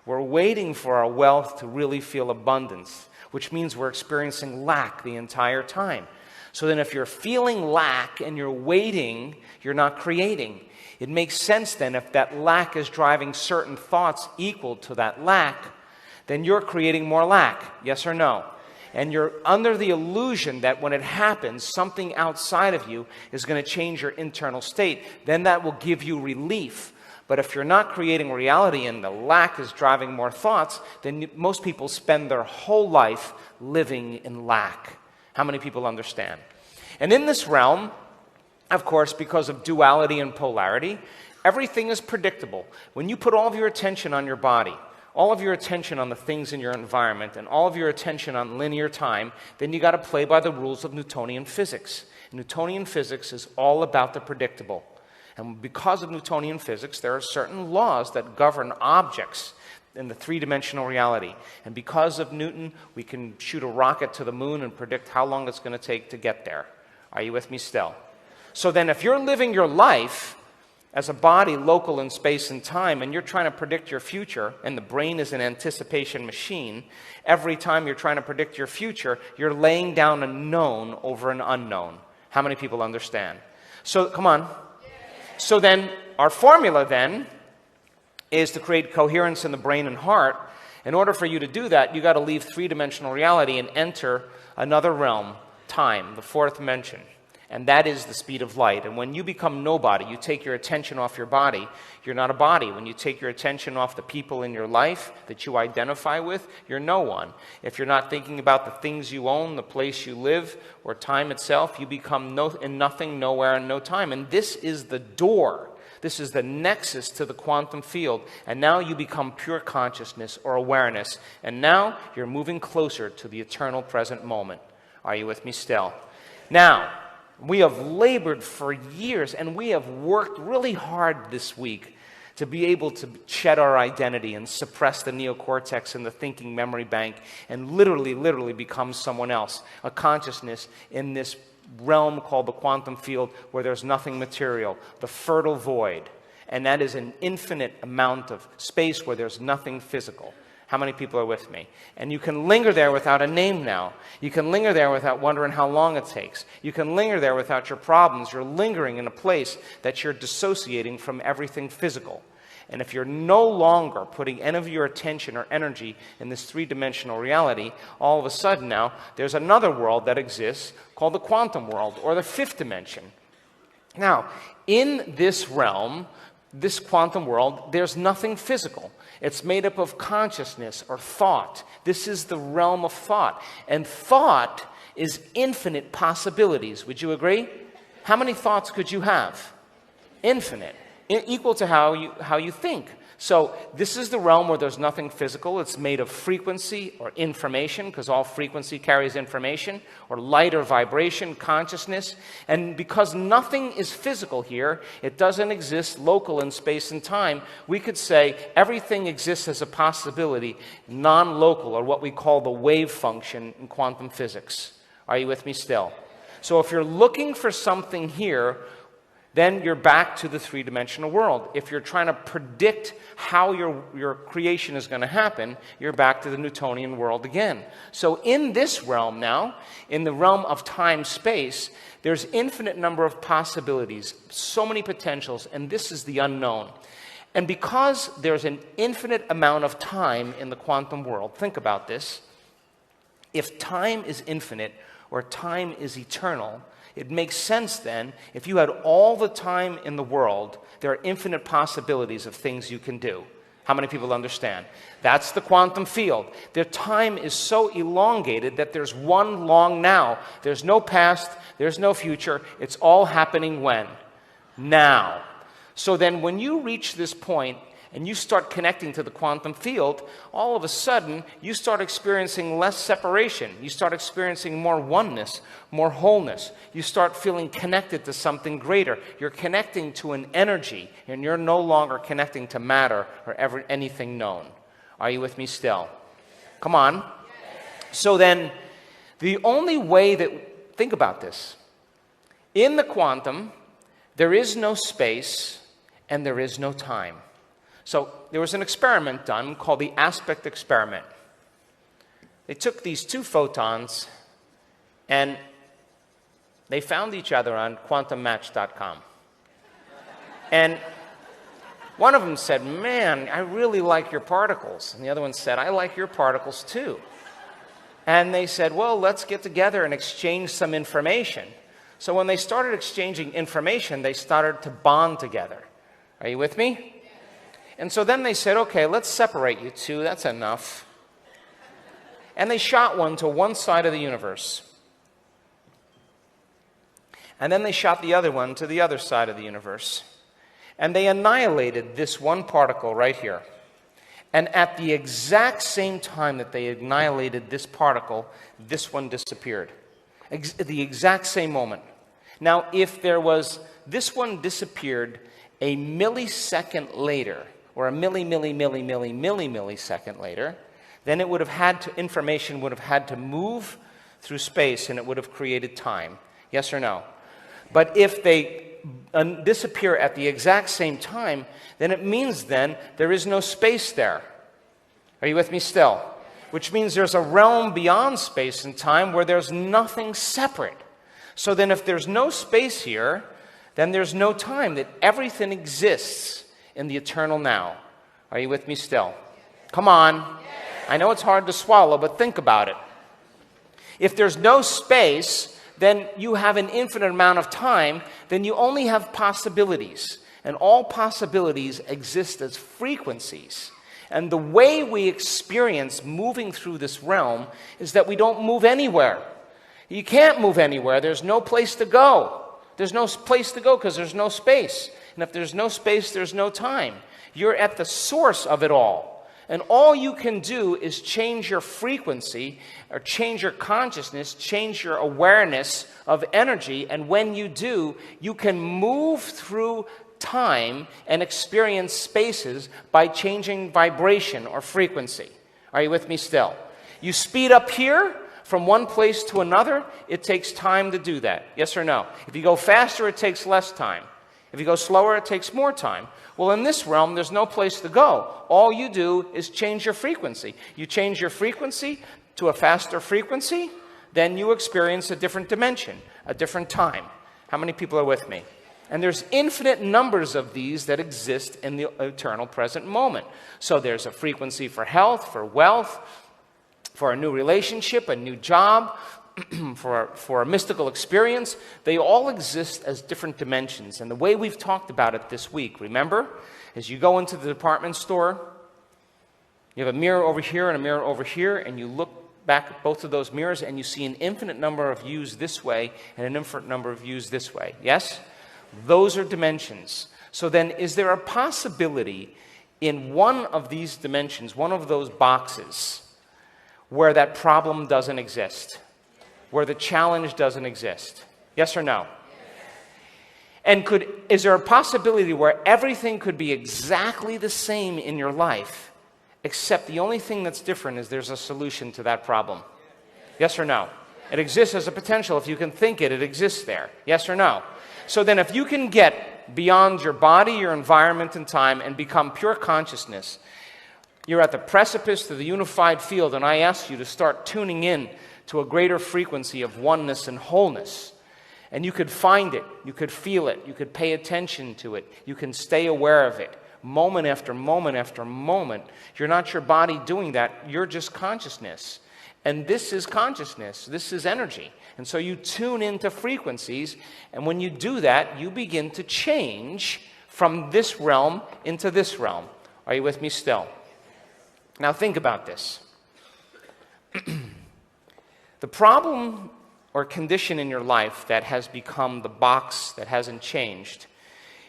We're waiting for our wealth to really feel abundance, which means we're experiencing lack the entire time. So then if you're feeling lack and you're waiting, you're not creating. It makes sense then if that lack is driving certain thoughts equal to that lack, then you're creating more lack, yes or no? And you're under the illusion that when it happens, something outside of you is going to change your internal state. Then that will give you relief. But if you're not creating reality and the lack is driving more thoughts, then most people spend their whole life living in lack. How many people understand? And in this realm, of course, because of duality and polarity, everything is predictable. When you put all of your attention on your body, all of your attention on the things in your environment, and all of your attention on linear time, then you got to play by the rules of Newtonian physics. Newtonian physics is all about the predictable. And because of Newtonian physics, there are certain laws that govern objects in the three-dimensional reality. And because of Newton, we can shoot a rocket to the moon and predict how long it's going to take to get there. Are you with me still? So then if you're living your life as a body local in space and time, and you're trying to predict your future, and the brain is an anticipation machine, every time you're trying to predict your future, you're laying down a known over an unknown. How many people understand? So, come on. So then, our formula then is to create coherence in the brain and heart. In order for you to do that, you got to leave three-dimensional reality and enter another realm, time, the fourth dimension. And that is the speed of light. And when you become nobody, you take your attention off your body, you're not a body. When you take your attention off the people in your life that you identify with, you're no one. If you're not thinking about the things you own, the place you live, or time itself, you become nothing, nowhere, and no time. And this is the door. This is the nexus to the quantum field. And now you become pure consciousness or awareness. And now you're moving closer to the eternal present moment. Are you with me still? Now, we have labored for years, and we have worked really hard this week to be able to shed our identity and suppress the neocortex and the thinking memory bank and literally become someone else, a consciousness in this realm called the quantum field where there's nothing material, the fertile void. And that is an infinite amount of space where there's nothing physical. How many people are with me? And you can linger there without a name now. You can linger there without wondering how long it takes. You can linger there without your problems. You're lingering in a place that you're dissociating from everything physical. And if you're no longer putting any of your attention or energy in this three-dimensional reality, all of a sudden now, there's another world that exists called the quantum world, or the fifth dimension. Now, in this realm, this quantum world, there's nothing physical. It's made up of consciousness or thought. This is the realm of thought. And thought is infinite possibilities. Would you agree? How many thoughts could you have? Infinite. Equal to how you think. So this is the realm where there's nothing physical. It's made of frequency or information, because all frequency carries information, or light or vibration, consciousness. And because nothing is physical here, it doesn't exist local in space and time, we could say everything exists as a possibility, non-local, or what we call the wave function in quantum physics. Are you with me still? So if you're looking for something here, then you're back to the three-dimensional world. If you're trying to predict how your creation is going to happen, you're back to the Newtonian world again. So in this realm now, in the realm of time-space, there's infinite number of possibilities, so many potentials, and this is the unknown. And because there's an infinite amount of time in the quantum world, think about this. If time is infinite, or time is eternal, it makes sense then, if you had all the time in the world, there are infinite possibilities of things you can do. How many people understand? That's the quantum field. Their time is so elongated that there's one long now. There's no past, there's no future. It's all happening when? Now. So then when you reach this point and you start connecting to the quantum field, all of a sudden you start experiencing less separation. You start experiencing more oneness, more wholeness. You start feeling connected to something greater. You're connecting to an energy, and you're no longer connecting to matter or anything known. Are you with me still? Come on. So then, the only way that, think about this. In the quantum, there is no space and there is no time. So there was an experiment done called the aspect experiment. They took these two photons and they found each other on quantummatch.com. And one of them said, "Man, I really like your particles." And the other one said, "I like your particles too." And they said, "Well, let's get together and exchange some information." So when they started exchanging information, they started to bond together. Are you with me? And so then they said, "Okay, let's separate you two. That's enough." And they shot one to one side of the universe. And then they shot the other one to the other side of the universe. And they annihilated this one particle right here. And at the exact same time that they annihilated this particle, this one disappeared. At the exact same moment. Now, if there was, this one disappeared a millisecond later, or a millisecond later, then it would have had to, information would have had to move through space and it would have created time. Yes or no? But if they disappear at the exact same time, then it means then there is no space there. Are you with me still? Which means there's a realm beyond space and time where there's nothing separate. So then if there's no space here, then there's no time, that everything exists in the eternal now. Are you with me still? Come on. I know it's hard to swallow, but think about it. If there's no space, then you have an infinite amount of time, then you only have possibilities. And all possibilities exist as frequencies. And the way we experience moving through this realm is that we don't move anywhere. You can't move anywhere. There's no place to go. There's no place to go because there's no space. And if there's no space, there's no time. You're at the source of it all. And all you can do is change your frequency or change your consciousness, change your awareness of energy. And when you do, you can move through time and experience spaces by changing vibration or frequency. Are you with me still? You speed up here from one place to another, it takes time to do that. Yes or no? If you go faster, it takes less time. If you go slower, it takes more time. Well, in this realm, there's no place to go. All you do is change your frequency. You change your frequency to a faster frequency, then you experience a different dimension, a different time. How many people are with me? And there's infinite numbers of these that exist in the eternal present moment. So there's a frequency for health, for wealth, for a new relationship, a new job, for a mystical experience. They all exist as different dimensions. And the way we've talked about it this week, remember, as you go into the department store, you have a mirror over here and a mirror over here, and you look back at both of those mirrors and you see an infinite number of views this way and an infinite number of views this way. Yes? Those are dimensions. So then, is there a possibility in one of these dimensions, one of those boxes, where that problem doesn't exist? Where the challenge doesn't exist? Yes or no? And is there a possibility where everything could be exactly the same in your life, except the only thing that's different is there's a solution to that problem? Yes or no? It exists as a potential. If you can think it, it exists there. Yes or no? So then if you can get beyond your body, your environment, and time and become pure consciousness, you're at the precipice to the unified field, and I ask you to start tuning in to a greater frequency of oneness and wholeness. And you could find it, you could feel it, you could pay attention to it, you can stay aware of it, moment after moment after moment. You're not your body doing that, you're just consciousness. And this is consciousness, this is energy. And so you tune into frequencies, and when you do that, you begin to change from this realm into this realm. Are you with me still? Now think about this. The problem or condition in your life that has become the box that hasn't changed,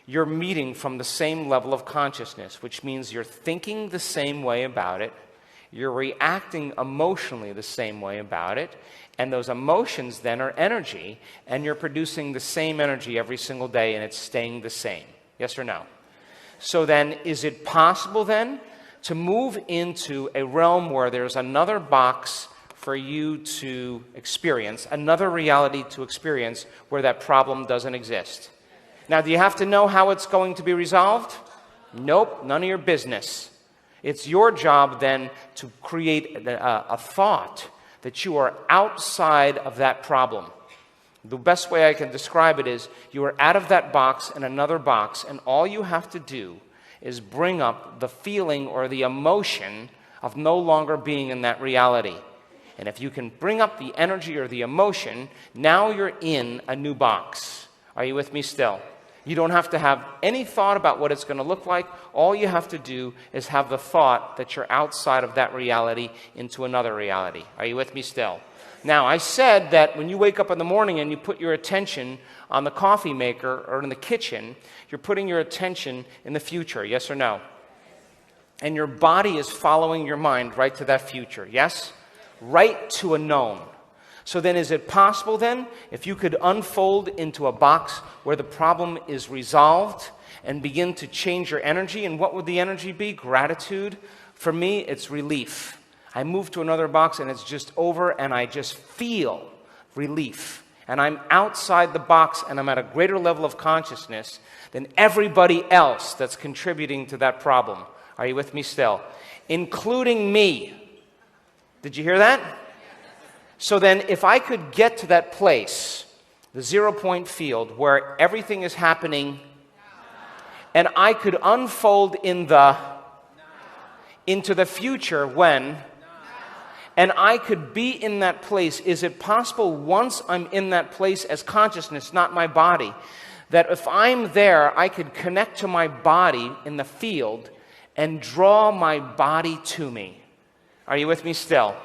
you're meeting from the same level of consciousness, which means you're thinking the same way about it, you're reacting emotionally the same way about it, and those emotions then are energy, and you're producing the same energy every single day, and it's staying the same. Yes or no? So then, is it possible then to move into a realm where there's another box for you to experience, another reality to experience where that problem doesn't exist? Now, do you have to know how it's going to be resolved? Nope, none of your business. It's your job then to create a thought that you are outside of that problem. The best way I can describe it is you are out of that box and another box, and all you have to do is bring up the feeling or the emotion of no longer being in that reality. And if you can bring up the energy or the emotion, now you're in a new box. Are you with me still? You don't have to have any thought about what it's going to look like. All you have to do is have the thought that you're outside of that reality into another reality. Are you with me still? Now, I said that when you wake up in the morning and you put your attention on the coffee maker or in the kitchen, you're putting your attention in the future, yes or no? And your body is following your mind right to that future, yes? Right to a known. So then is it possible then, if you could unfold into a box where the problem is resolved and begin to change your energy, and what would the energy be? Gratitude. For me, it's relief. I move to another box and it's just over and I just feel relief. And I'm outside the box and I'm at a greater level of consciousness than everybody else that's contributing to that problem. Are you with me still? Including me. Did you hear that? So then, if I could get to that place, the 0-point field, where everything is happening, and I could unfold into the future when, and I could be in that place, is it possible once I'm in that place as consciousness, not my body, that if I'm there, I could connect to my body in the field and draw my body to me? Are you with me still?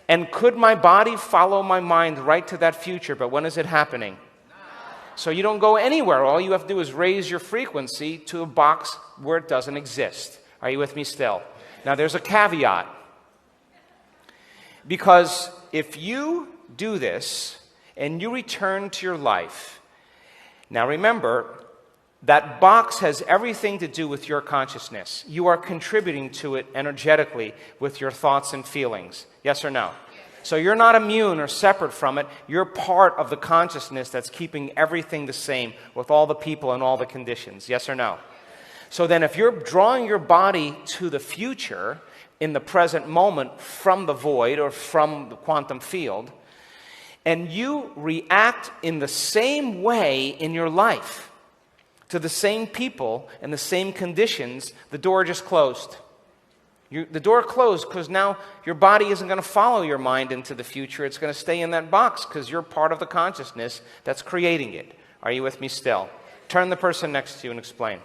And could my body follow my mind right to that future? But when is it happening? So you don't go anywhere. All you have to do is raise your frequency to a box where it doesn't exist. Are you with me still? Now there's a caveat. Because if you do this and you return to your life, now remember, that box has everything to do with your consciousness. You are contributing to it energetically with your thoughts and feelings. Yes or no? So you're not immune or separate from it. You're part of the consciousness that's keeping everything the same with all the people and all the conditions. Yes or no? So then if you're drawing your body to the future in the present moment from the void or from the quantum field, and you react in the same way in your life, to the same people and the same conditions, the door just closed. The door closed because now your body isn't going to follow your mind into the future. It's going to stay in that box because you're part of the consciousness that's creating it. Are you with me still? Turn the person next to you and explain.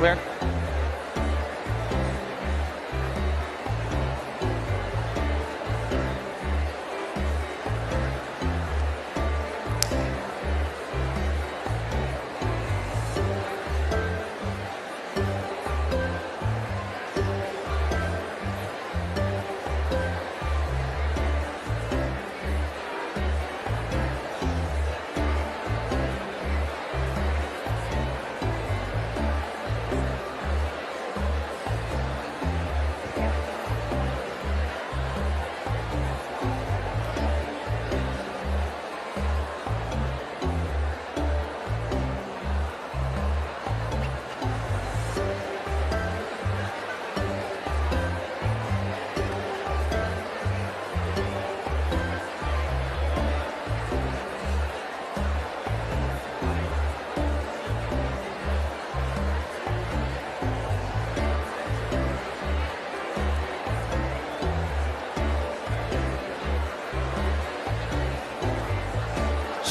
Clear?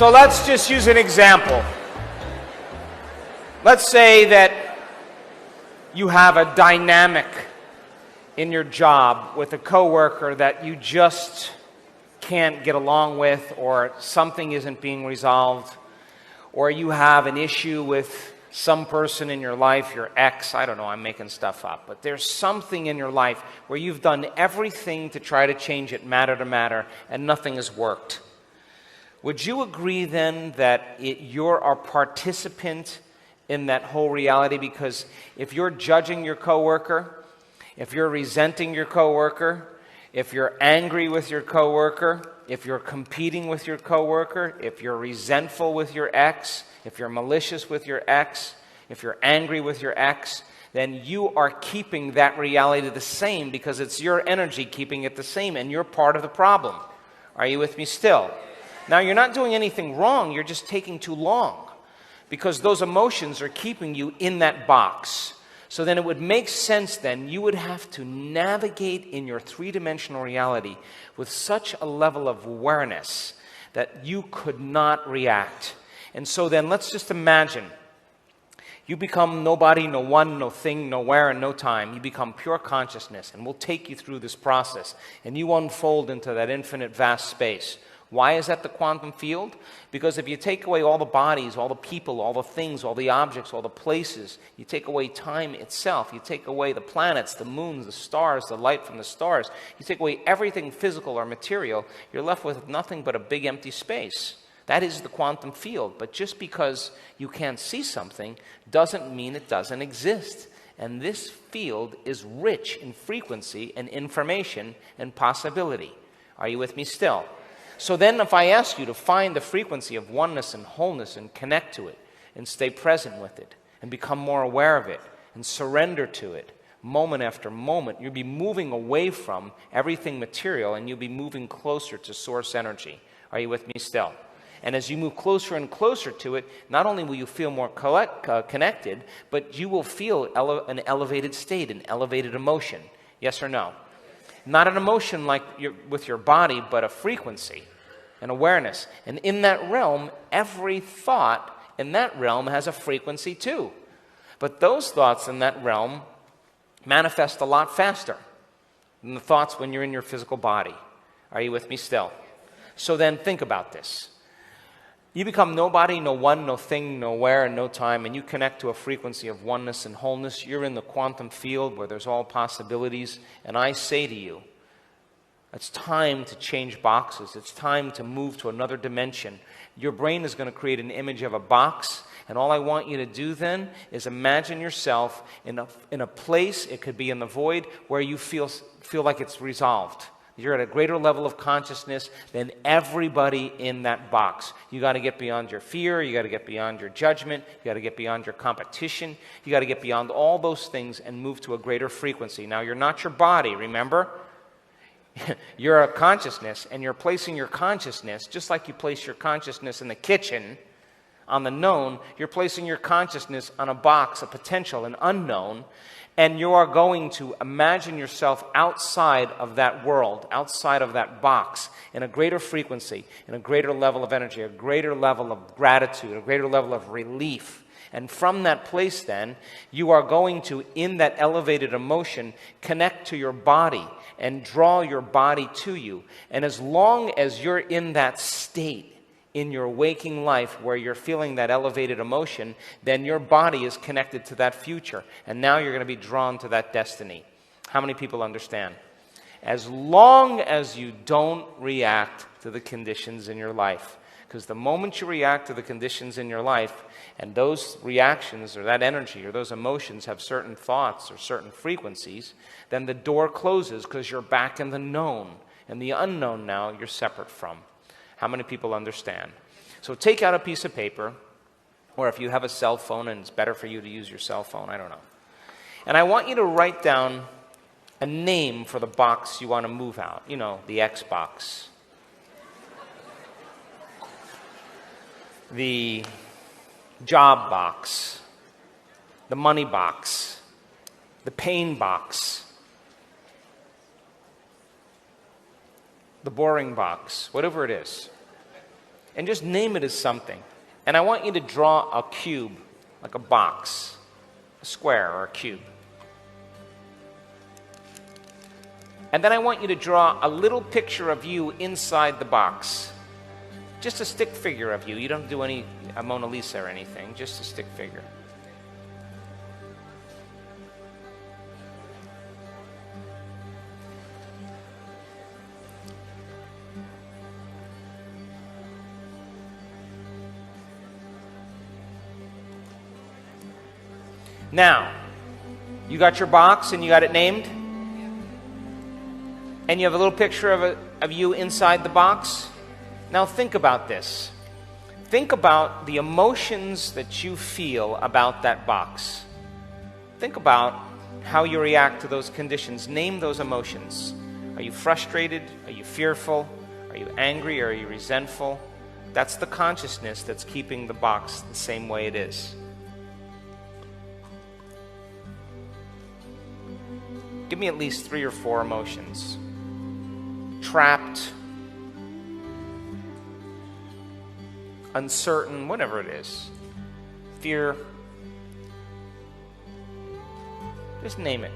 So let's just use an example. Let's say that you have a dynamic in your job with a coworker that you just can't get along with, or something isn't being resolved, or you have an issue with some person in your life, your ex, I don't know, I'm making stuff up, but there's something in your life where you've done everything to try to change it matter to matter, and nothing has worked. Would you agree then that you're a participant in that whole reality? Because if you're judging your coworker, if you're resenting your coworker, if you're angry with your coworker, if you're competing with your coworker, if you're resentful with your ex, if you're malicious with your ex, if you're angry with your ex, then you are keeping that reality the same, because it's your energy keeping it the same, and you're part of the problem. Are you with me still? Now, you're not doing anything wrong, you're just taking too long, because those emotions are keeping you in that box. So then it would make sense then, you would have to navigate in your three-dimensional reality with such a level of awareness that you could not react. And so then let's just imagine you become nobody, no one, no thing, nowhere, and no time. You become pure consciousness, and we'll take you through this process, and you unfold into that infinite vast space. Why is that the quantum field? Because if you take away all the bodies, all the people, all the things, all the objects, all the places, you take away time itself, you take away the planets, the moons, the stars, the light from the stars, you take away everything physical or material, you're left with nothing but a big empty space. That is the quantum field. But just because you can't see something doesn't mean it doesn't exist. And this field is rich in frequency and information and possibility. Are you with me still? So then if I ask you to find the frequency of oneness and wholeness and connect to it and stay present with it and become more aware of it and surrender to it moment after moment, you'll be moving away from everything material, and you'll be moving closer to source energy. Are you with me still? And as you move closer and closer to it, not only will you feel more connected, but you will feel an elevated state, an elevated emotion. Yes or no? Not an emotion like with your body, but a frequency, an awareness. And in that realm, every thought in that realm has a frequency too. But those thoughts in that realm manifest a lot faster than the thoughts when you're in your physical body. Are you with me still? So then think about this. You become nobody, no one, no thing, nowhere, and no time, and you connect to a frequency of oneness and wholeness. You're in the quantum field where there's all possibilities, and I say to you, it's time to change boxes. It's time to move to another dimension. Your brain is going to create an image of a box, and all I want you to do then is imagine yourself in a place, it could be in the void, where you feel like it's resolved. You're at a greater level of consciousness than everybody in that box. You got to get beyond your fear. You got to get beyond your judgment. You got to get beyond your competition. You got to get beyond all those things and move to a greater frequency. Now, you're not your body, remember? You're a consciousness, and you're placing your consciousness, just like you place your consciousness in the kitchen on the known, you're placing your consciousness on a box, a potential, an unknown, and you are going to imagine yourself outside of that world, outside of that box, in a greater frequency, in a greater level of energy, a greater level of gratitude, a greater level of relief. And from that place then, you are going to, in that elevated emotion, connect to your body and draw your body to you. And as long as you're in that state, in your waking life where you're feeling that elevated emotion, then your body is connected to that future. And now you're going to be drawn to that destiny. How many people understand? As long as you don't react to the conditions in your life. Because the moment you react to the conditions in your life, and those reactions or that energy or those emotions have certain thoughts or certain frequencies, then the door closes because you're back in the known. And the unknown now you're separate from. How many people understand? So take out a piece of paper, or if you have a cell phone and it's better for you to use your cell phone, I don't know. And I want you to write down a name for the box you want to move out. You know, the X box. The job box. The money box. The pain box. The boring box, whatever it is. and just name it as something. And I want you to draw a cube, like a box, a square or a cube. And then I want you to draw a little picture of you inside the box. Just a stick figure of you. You don't do a Mona Lisa or anything, just a stick figure. Now, you got your box and you got it named? And you have a little picture of you inside the box? Now think about this. Think about the emotions that you feel about that box. Think about how you react to those conditions. Name those emotions. Are you frustrated? Are you fearful? Are you angry? Are you resentful? That's the consciousness that's keeping the box the same way it is. Give me at least 3 or 4 emotions. Trapped, uncertain, whatever it is. Fear. Just name it.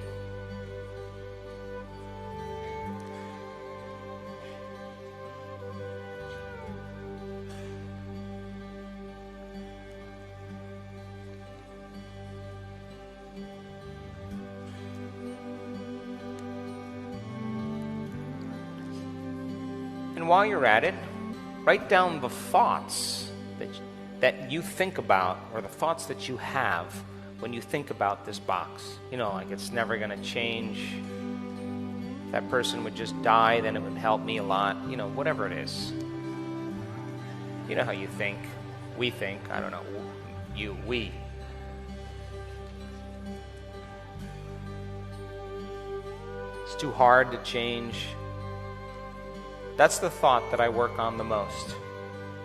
And while you're at it, write down the thoughts that you think about, or the thoughts that you have when you think about this box. You know, like it's never going to change. If that person would just die, then it would help me a lot. You know, whatever it is. You know how you think. We think. I don't know. We. It's too hard to change. That's the thought that I work on the most.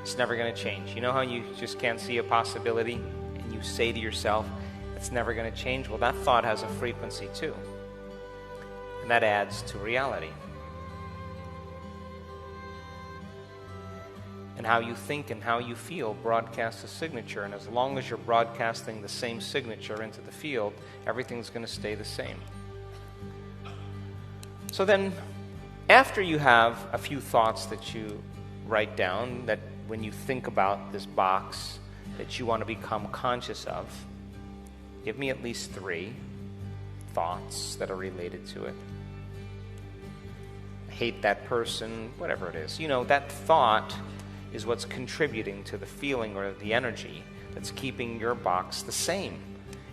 It's never going to change. You know how you just can't see a possibility and you say to yourself, it's never going to change? Well, that thought has a frequency too. And that adds to reality. And how you think and how you feel broadcasts a signature. And as long as you're broadcasting the same signature into the field, everything's going to stay the same. So then, after you have a few thoughts that you write down, that when you think about this box that you want to become conscious of, give me at least 3 thoughts that are related to it. I hate that person, whatever it is. You know, that thought is what's contributing to the feeling or the energy that's keeping your box the same.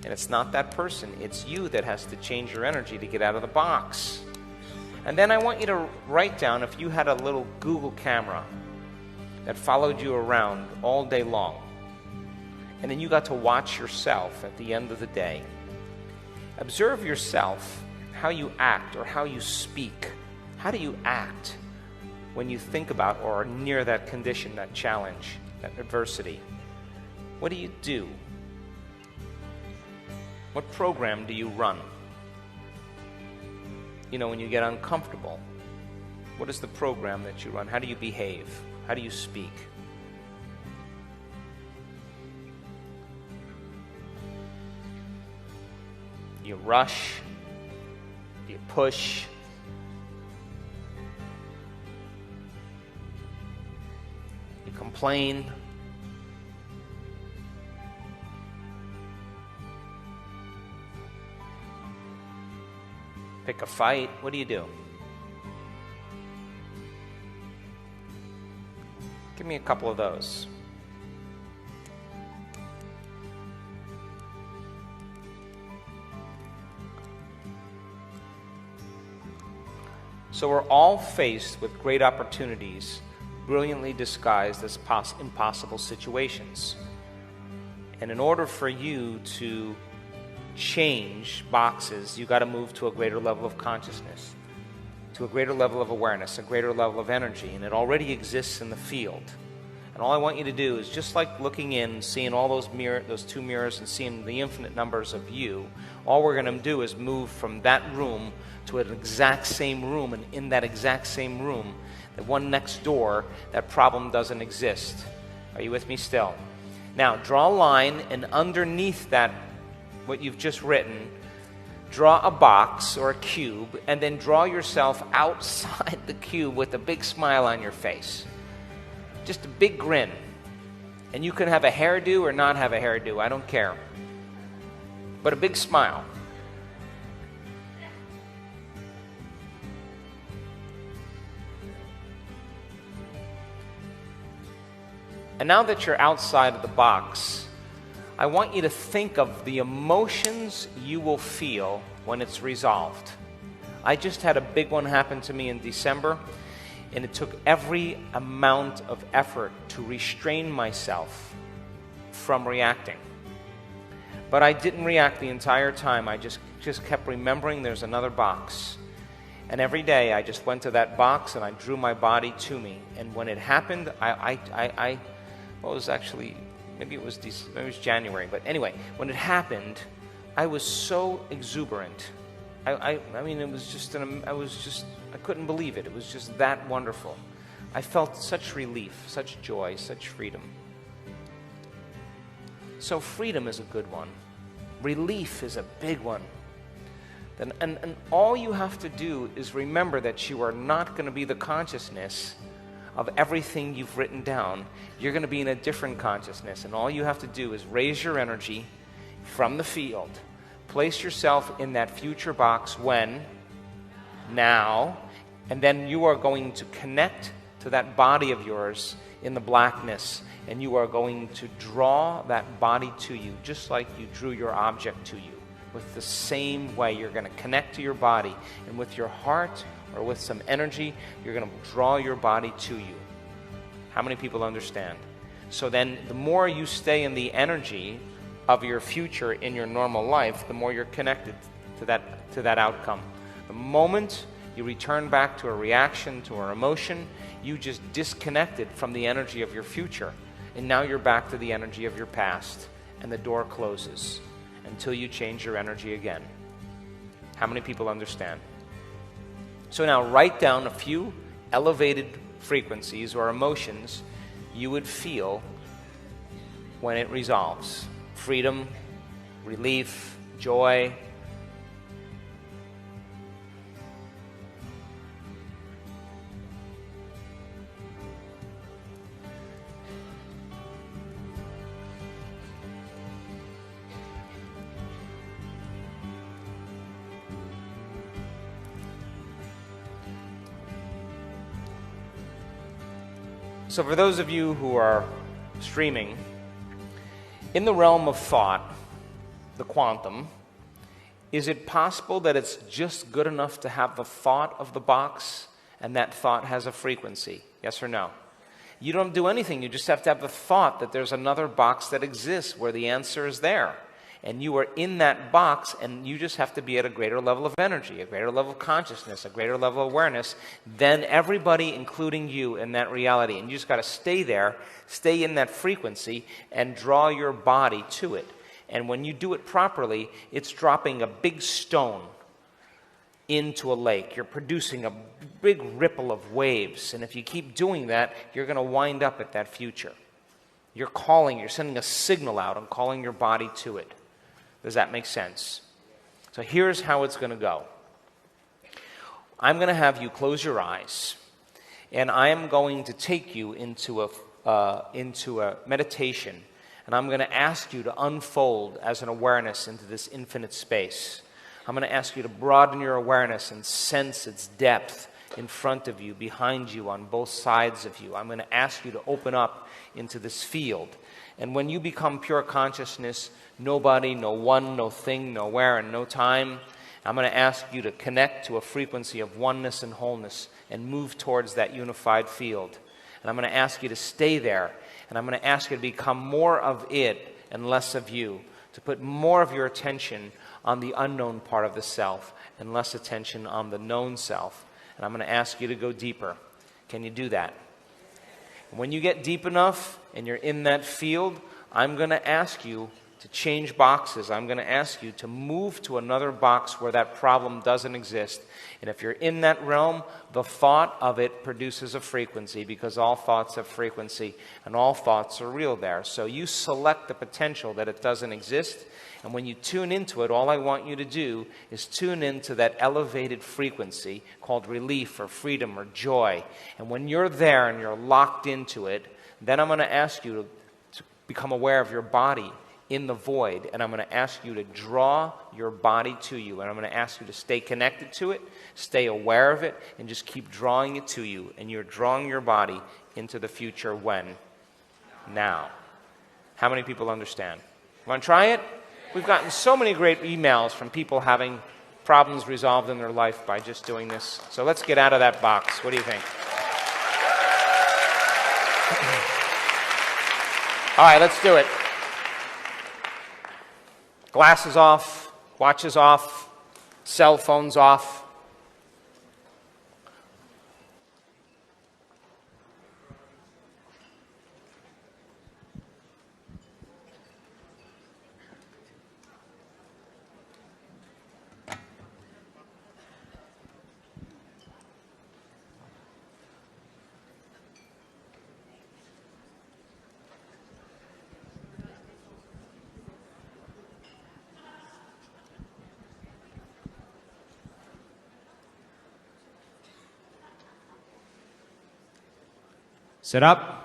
And it's not that person, it's you that has to change your energy to get out of the box. And then I want you to write down, if you had a little Google camera that followed you around all day long, and then you got to watch yourself at the end of the day. Observe yourself, how you act or how you speak. How do you act when you think about or are near that condition, that challenge, that adversity? What do you do? What program do you run? You know, when you get uncomfortable, what is the program that you run? How do you behave? How do you speak? Do you rush? Do you push? You complain? Pick a fight? What do you do? Give me a couple of those. So we're all faced with great opportunities, brilliantly disguised as impossible situations. And in order for you to change boxes, you got to move to a greater level of consciousness, to a greater level of awareness, a greater level of energy, and it already exists in the field. And all I want you to do is, just like looking in, seeing all those 2 mirrors and seeing the infinite numbers of you, all we're going to do is move from that room to an exact same room, and in that exact same room, the one next door, that problem doesn't exist. Are you with me still? Now, draw a line, and underneath that, what you've just written, draw a box or a cube, and then draw yourself outside the cube with a big smile on your face. Just a big grin. And you can have a hairdo or not have a hairdo, I don't care. But a big smile. And now that you're outside of the box, I want you to think of the emotions you will feel when it's resolved. I just had a big one happen to me in December, and it took every amount of effort to restrain myself from reacting. But I didn't react the entire time. I just kept remembering there's another box. And every day I just went to that box and I drew my body to me. And when it happened, well, it was actually, maybe it was January, but anyway, when it happened, I was so exuberant. I mean, it was just, I couldn't believe it. It was just that wonderful. I felt such relief, such joy, such freedom. So freedom is a good one. Relief is a big one. And all you have to do is remember that you are not going to be the consciousness of everything you've written down. You're going to be in a different consciousness, and all you have to do is raise your energy from the field. Place yourself in that future box when, now, and then you are going to connect to that body of yours in the blackness, and you are going to draw that body to you just like you drew your object to you. With the same way, you're going to connect to your body, and with your heart or with some energy, you're going to draw your body to you. How many people understand? So then the more you stay in the energy of your future in your normal life, the more you're connected to that outcome. The moment you return back to a reaction, to an emotion, you just disconnected from the energy of your future. And now you're back to the energy of your past, and the door closes until you change your energy again. How many people understand? So now write down a few elevated frequencies or emotions you would feel when it resolves. Freedom, relief, joy. So for those of you who are streaming, in the realm of thought, the quantum, is it possible that it's just good enough to have the thought of the box and that thought has a frequency? Yes or no? You don't do anything. You just have to have the thought that there's another box that exists where the answer is there. And you are in that box, and you just have to be at a greater level of energy, a greater level of consciousness, a greater level of awareness than everybody, including you, in that reality. And you just got to stay there, stay in that frequency, and draw your body to it. And when you do it properly, it's dropping a big stone into a lake. You're producing a big ripple of waves. And if you keep doing that, you're going to wind up at that future. You're sending a signal out and calling your body to it. Does that make sense? So here's how it's going to go. I'm going to have you close your eyes, and I am going to take you into a meditation, and I'm going to ask you to unfold as an awareness into this infinite space. I'm going to ask you to broaden your awareness and sense its depth in front of you, behind you, on both sides of you. I'm going to ask you to open up into this field. And when you become pure consciousness, nobody, no one, no thing, nowhere, and no time, I'm going to ask you to connect to a frequency of oneness and wholeness and move towards that unified field. And I'm going to ask you to stay there. And I'm going to ask you to become more of it and less of you, to put more of your attention on the unknown part of the self and less attention on the known self. And I'm going to ask you to go deeper. Can you do that? When you get deep enough and you're in that field, I'm going to ask you to to change boxes, I'm going to ask you to move to another box where that problem doesn't exist. And if you're in that realm, the thought of it produces a frequency, because all thoughts have frequency and all thoughts are real there. So you select the potential that it doesn't exist, and when you tune into it, all I want you to do is tune into that elevated frequency called relief or freedom or joy. And when you're there and you're locked into it, then I'm going to ask you to become aware of your body in the void, and I'm going to ask you to draw your body to you, and I'm going to ask you to stay connected to it, stay aware of it, and just keep drawing it to you. And you're drawing your body into the future when? Now. How many people understand? Want to try it? We've gotten so many great emails from people having problems resolved in their life by just doing this. So let's get out of that box. What do you think? All right, let's do it. Glasses off, watches off, cell phones off. Sit up.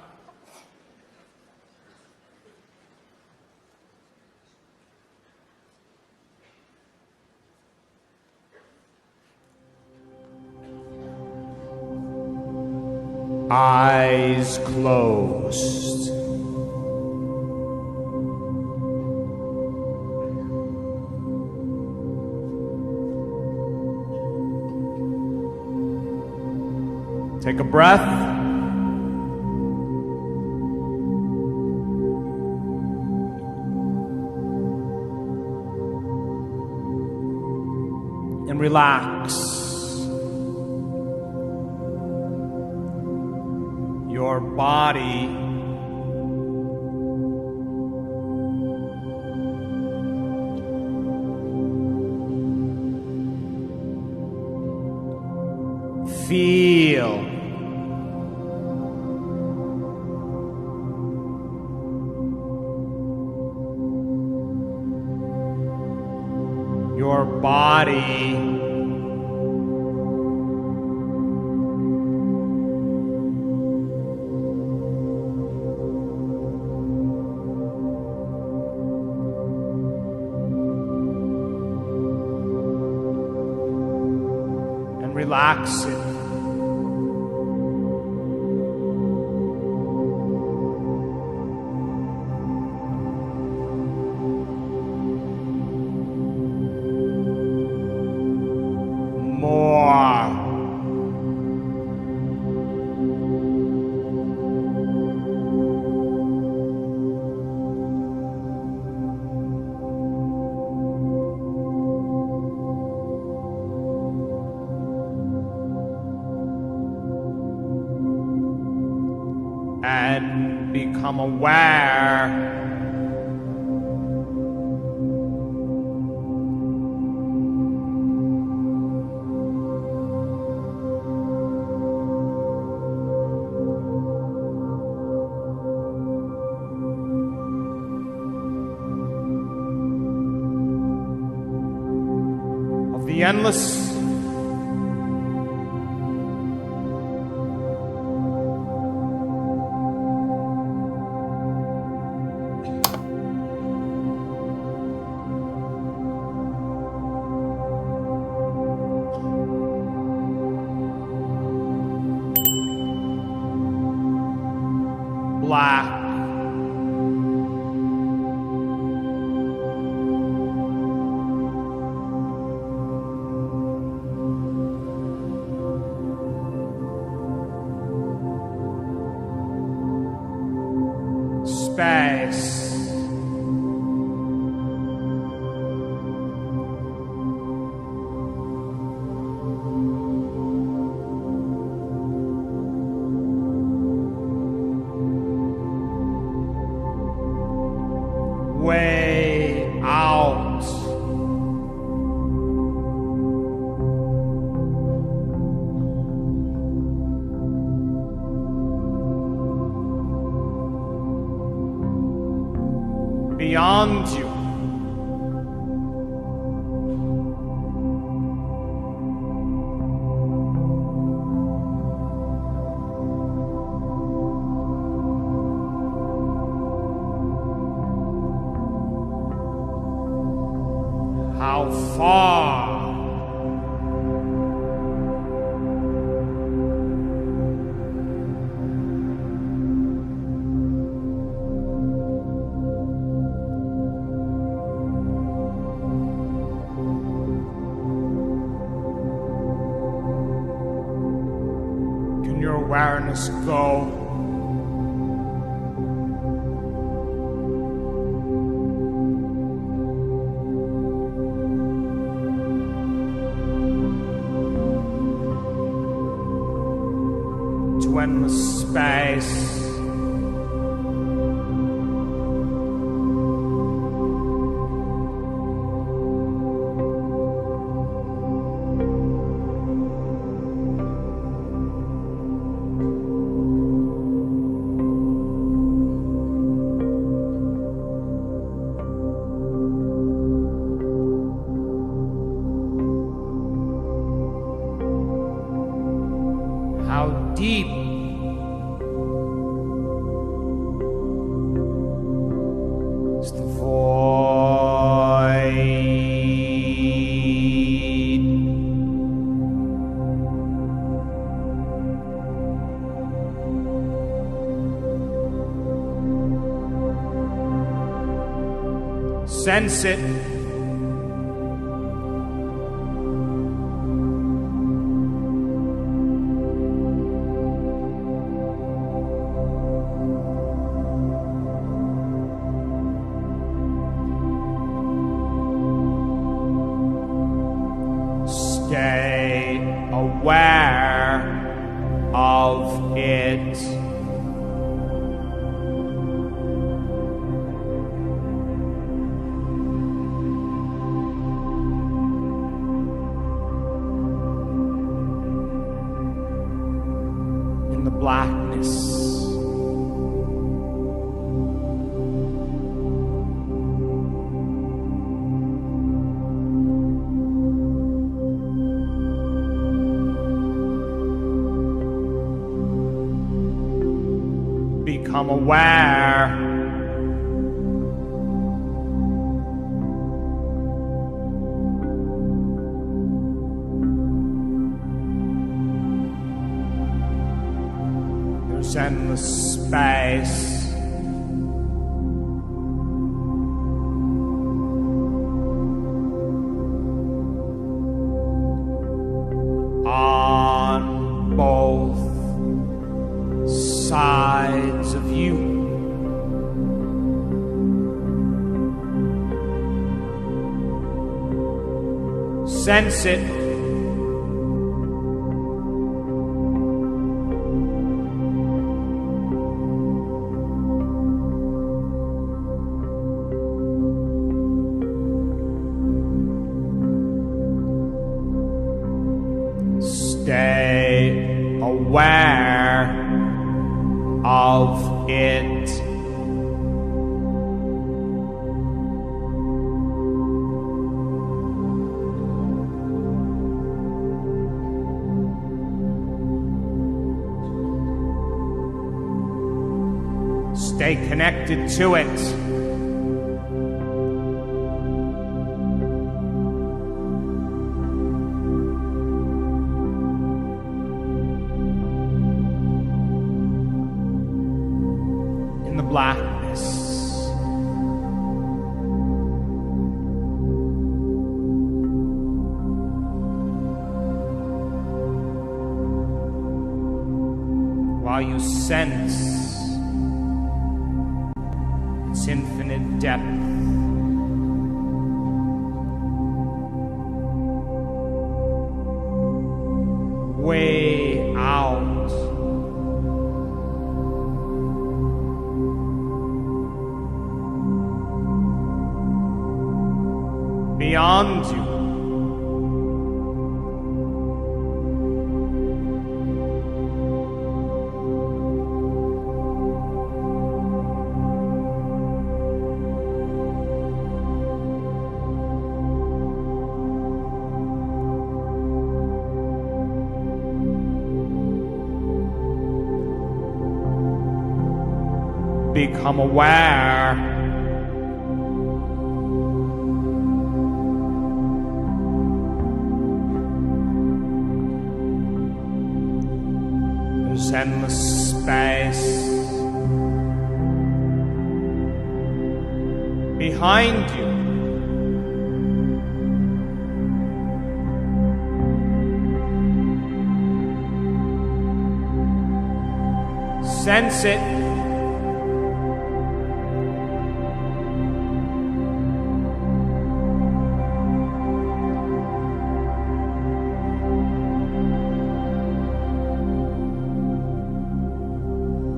Eyes closed. Take a breath. And relax. Your body feel your body and relax it. And become aware of the endless black space way beyond you. How far? Can your awareness go? To endless space. How deep is the void? Sense it. Stay aware of it. In the blackness. Become aware there's endless space. On both sides of you. Sense it. Stay aware of it. Stay connected to it. In the blackness. While you sense its infinite depth. Way out. Beyond you. Become aware. There's endless space behind you. Sense it.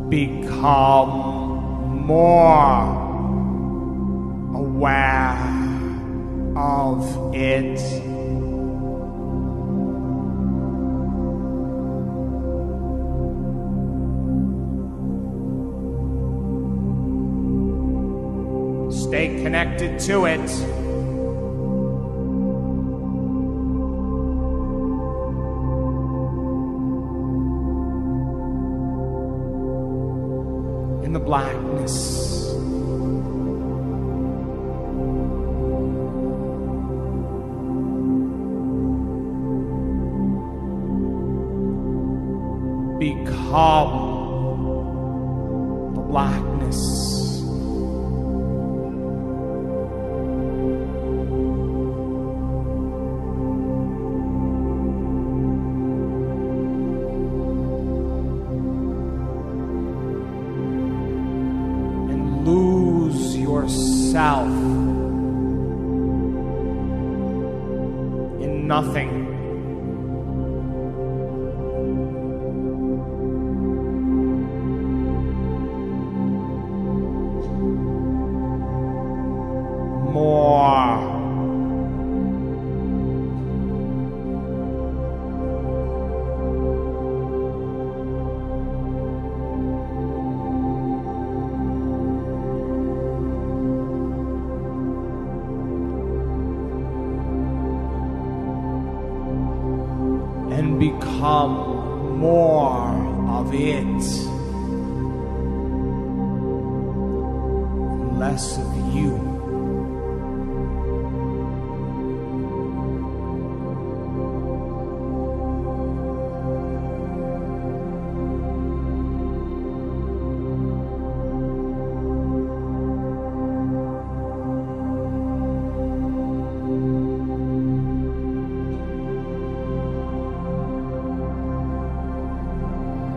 Become more aware of it. Stay connected to it. In the blackness. Become the blackness. Lose yourself in nothing. More. And become more of it, less of you.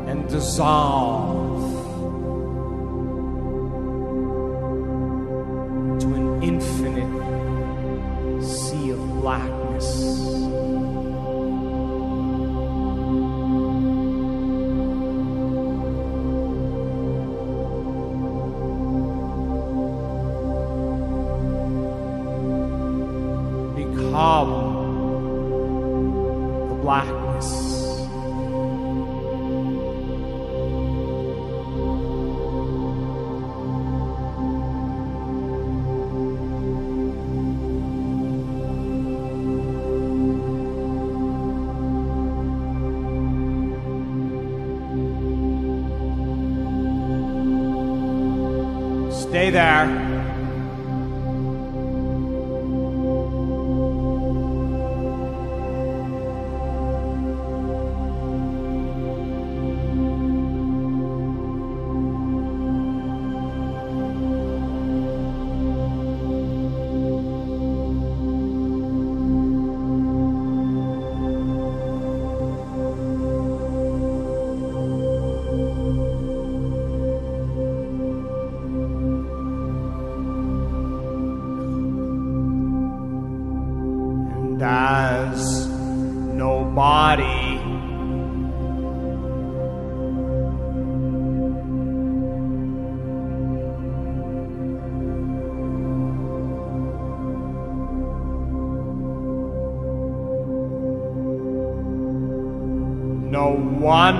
And dissolve to an infinite sea of blackness. Become the blackness. Stay there. And as no body no one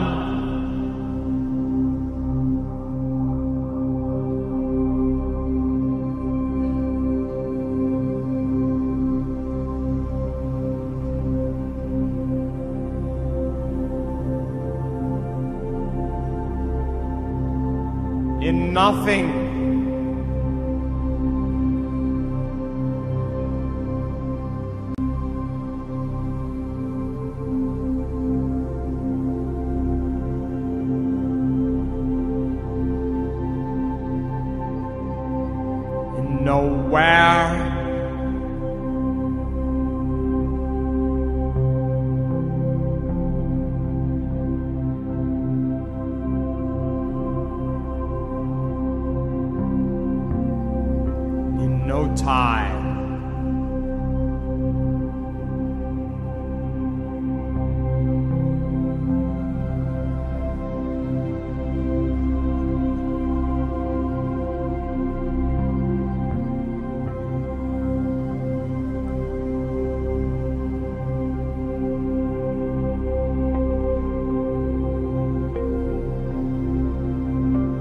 in nothing. In nowhere. No time.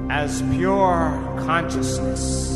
As pure consciousness.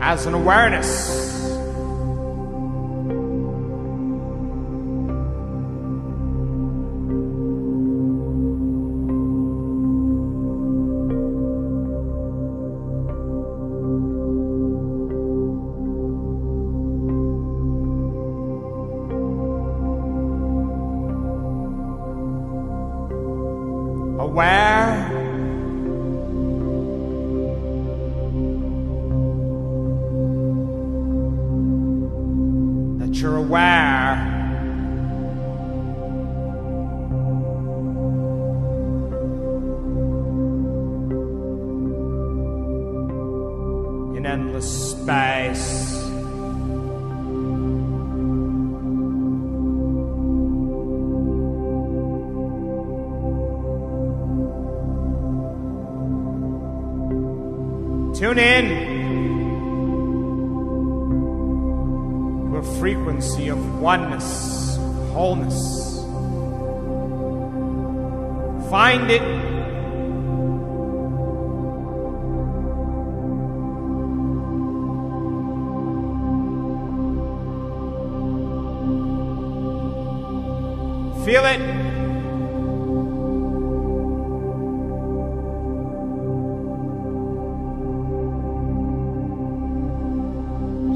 As an awareness. Aware. You're aware in endless space. Tune in. Frequency of oneness, wholeness. Find it. Feel it.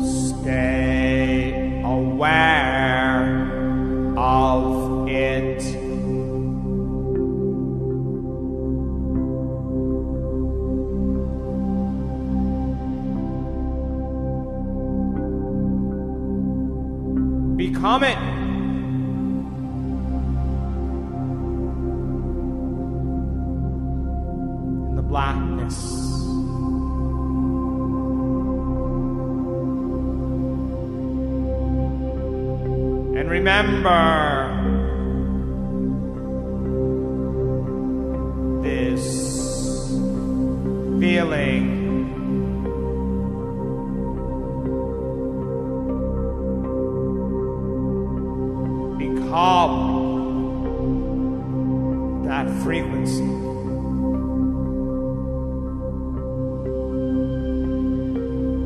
Stay aware of it. Become it. In the blackness. And remember this feeling. Become that frequency.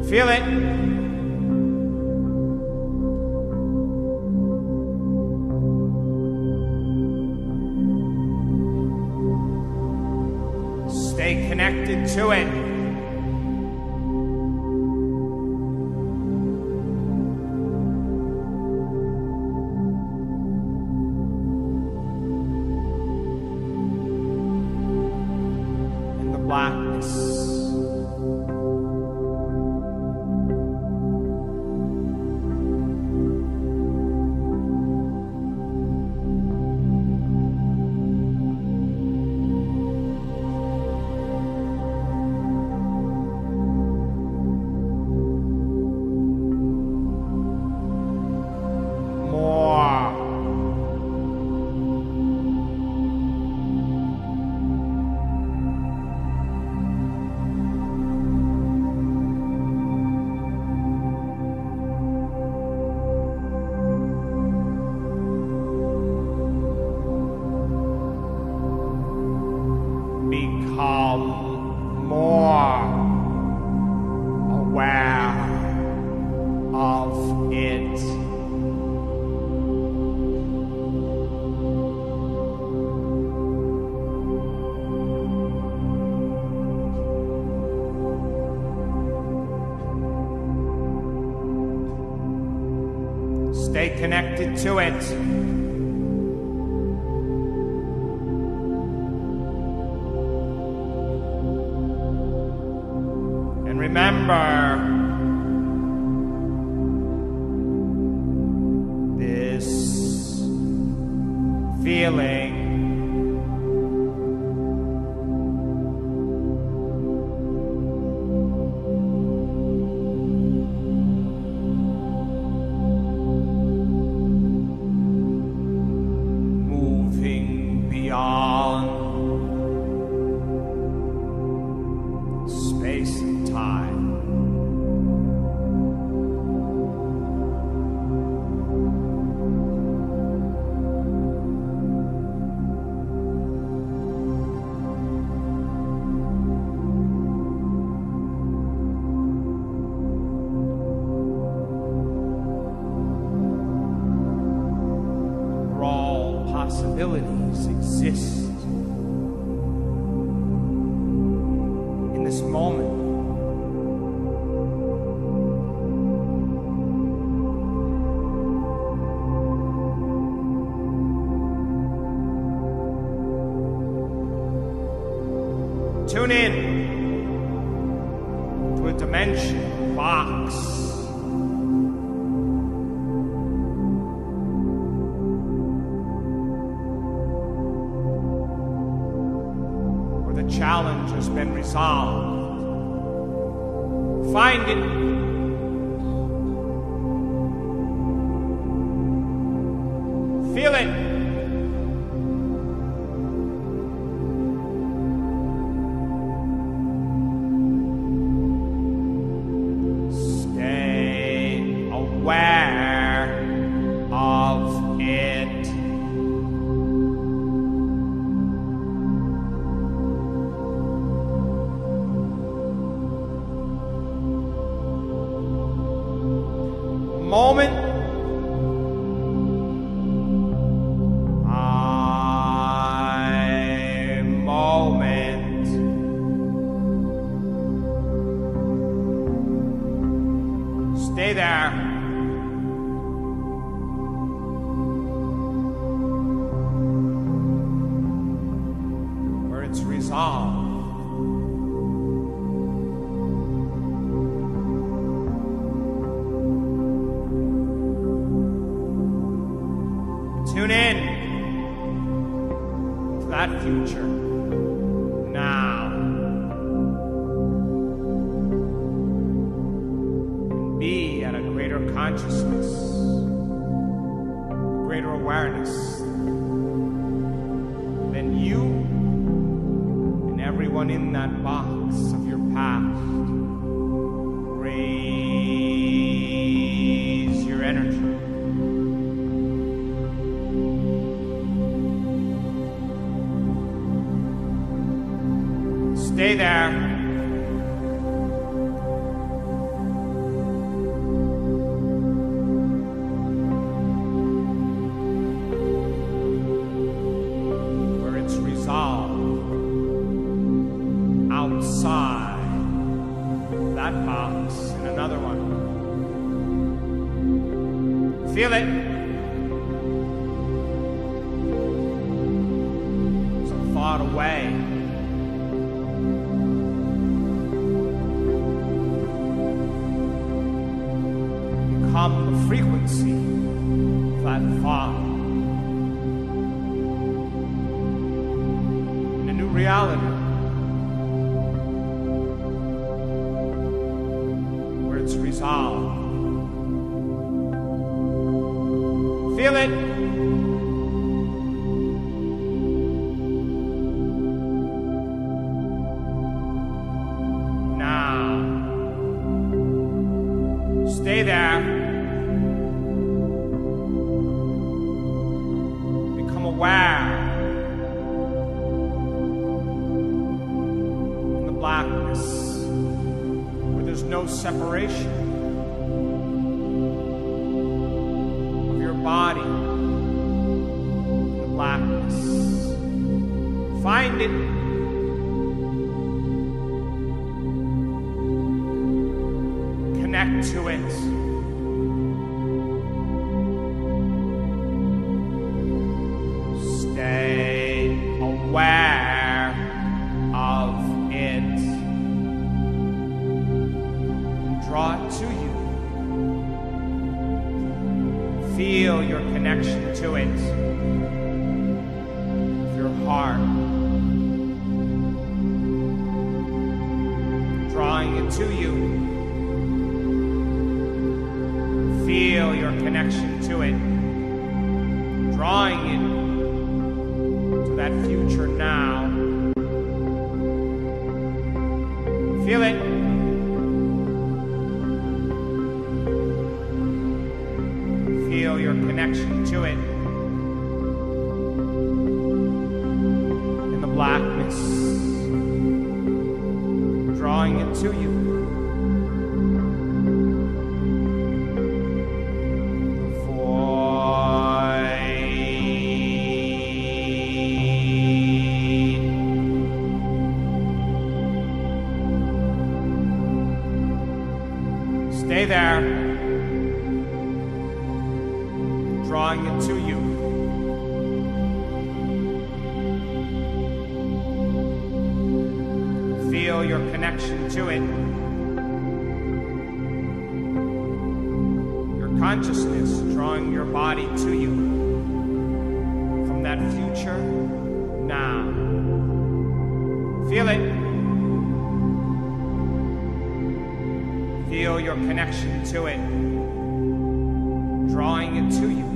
Feel it. Stay connected to it. In the blackness. of it. Stay connected to it. And remember, this feeling beyond space and time. All possibilities exist in this moment. Tune in to a dimension box. Challenge has been resolved. Find it. Feel it. Stay aware of it. Moment by moment. Stay there. Where it's resolved. Tune in to that future now. And be at a greater consciousness, a greater awareness than you and everyone in that box of your past. Raise your energy. Stay there. Where it's resolved outside that box in another one. Feel it. It's a thought away. Become the frequency of that thought in a new reality where it's resolved. Feel it. Now, stay there. Aware in the blackness where there's no separation. find it. Connect to it. Stay aware of it. Draw it to you. Feel your connection to it. With your heart. Drawing it to you. Feel your connection to it. Drawing it to that future now. Feel it. Feel your connection to it. In the blackness. Drawing it to you. Stay there, drawing it to you. Feel your connection to it. Your consciousness drawing your body to you from that future now. Feel it. Feel your connection to it, drawing it to you.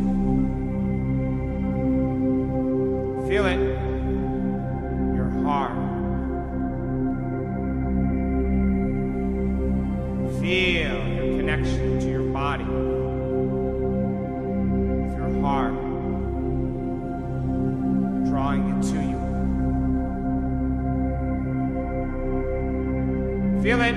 Feel it, your heart. Feel your connection to your body, with your heart, drawing it to you. Feel it.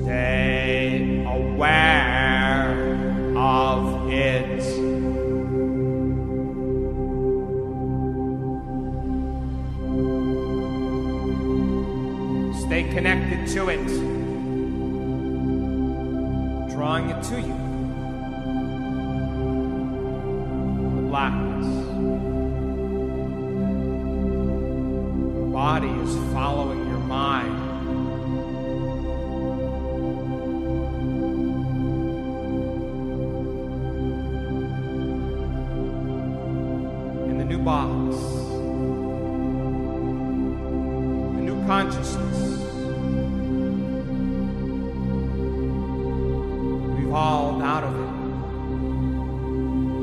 Stay aware of it. Stay connected to it, drawing it to you. The blackness. Your body is following your mind. Box, a new consciousness. We've evolved out of it.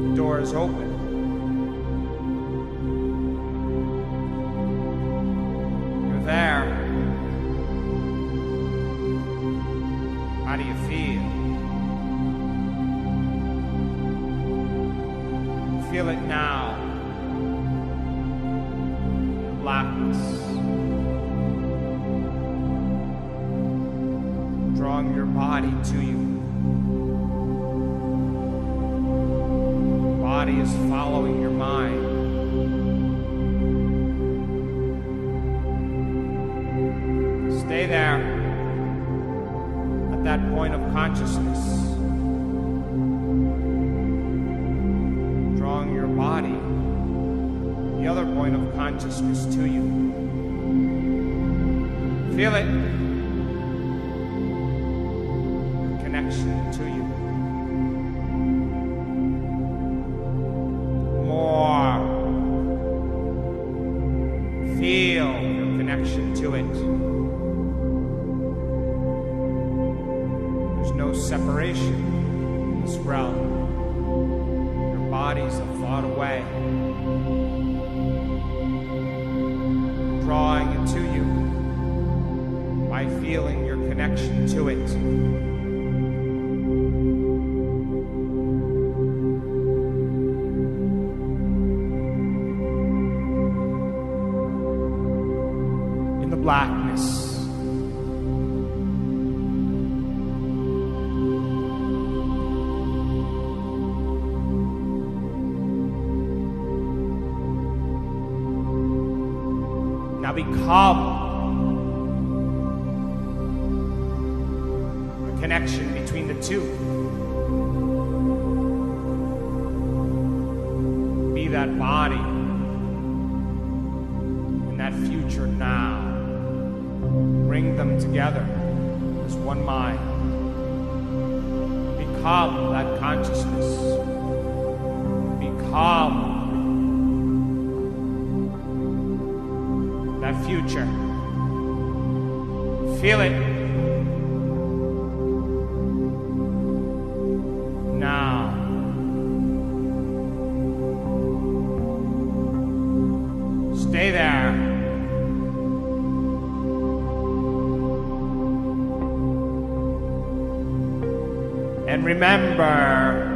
The door is open. You're there. How do you feel? Feel it now. Blackness, drawing your body to you. Body is following your mind. Stay there at that point of consciousness, drawing your body, the other point of consciousness, to you. Feel it. Connection to you. More. Feel your connection to it. There's no separation in this realm. Your body's a thought away. Drawing it to you by feeling your connection to it. In the blackness, Become the connection between the two. Be that body and that future now. Bring them together as one mind. Become that consciousness. Become that future. Feel it now. Stay there. And remember,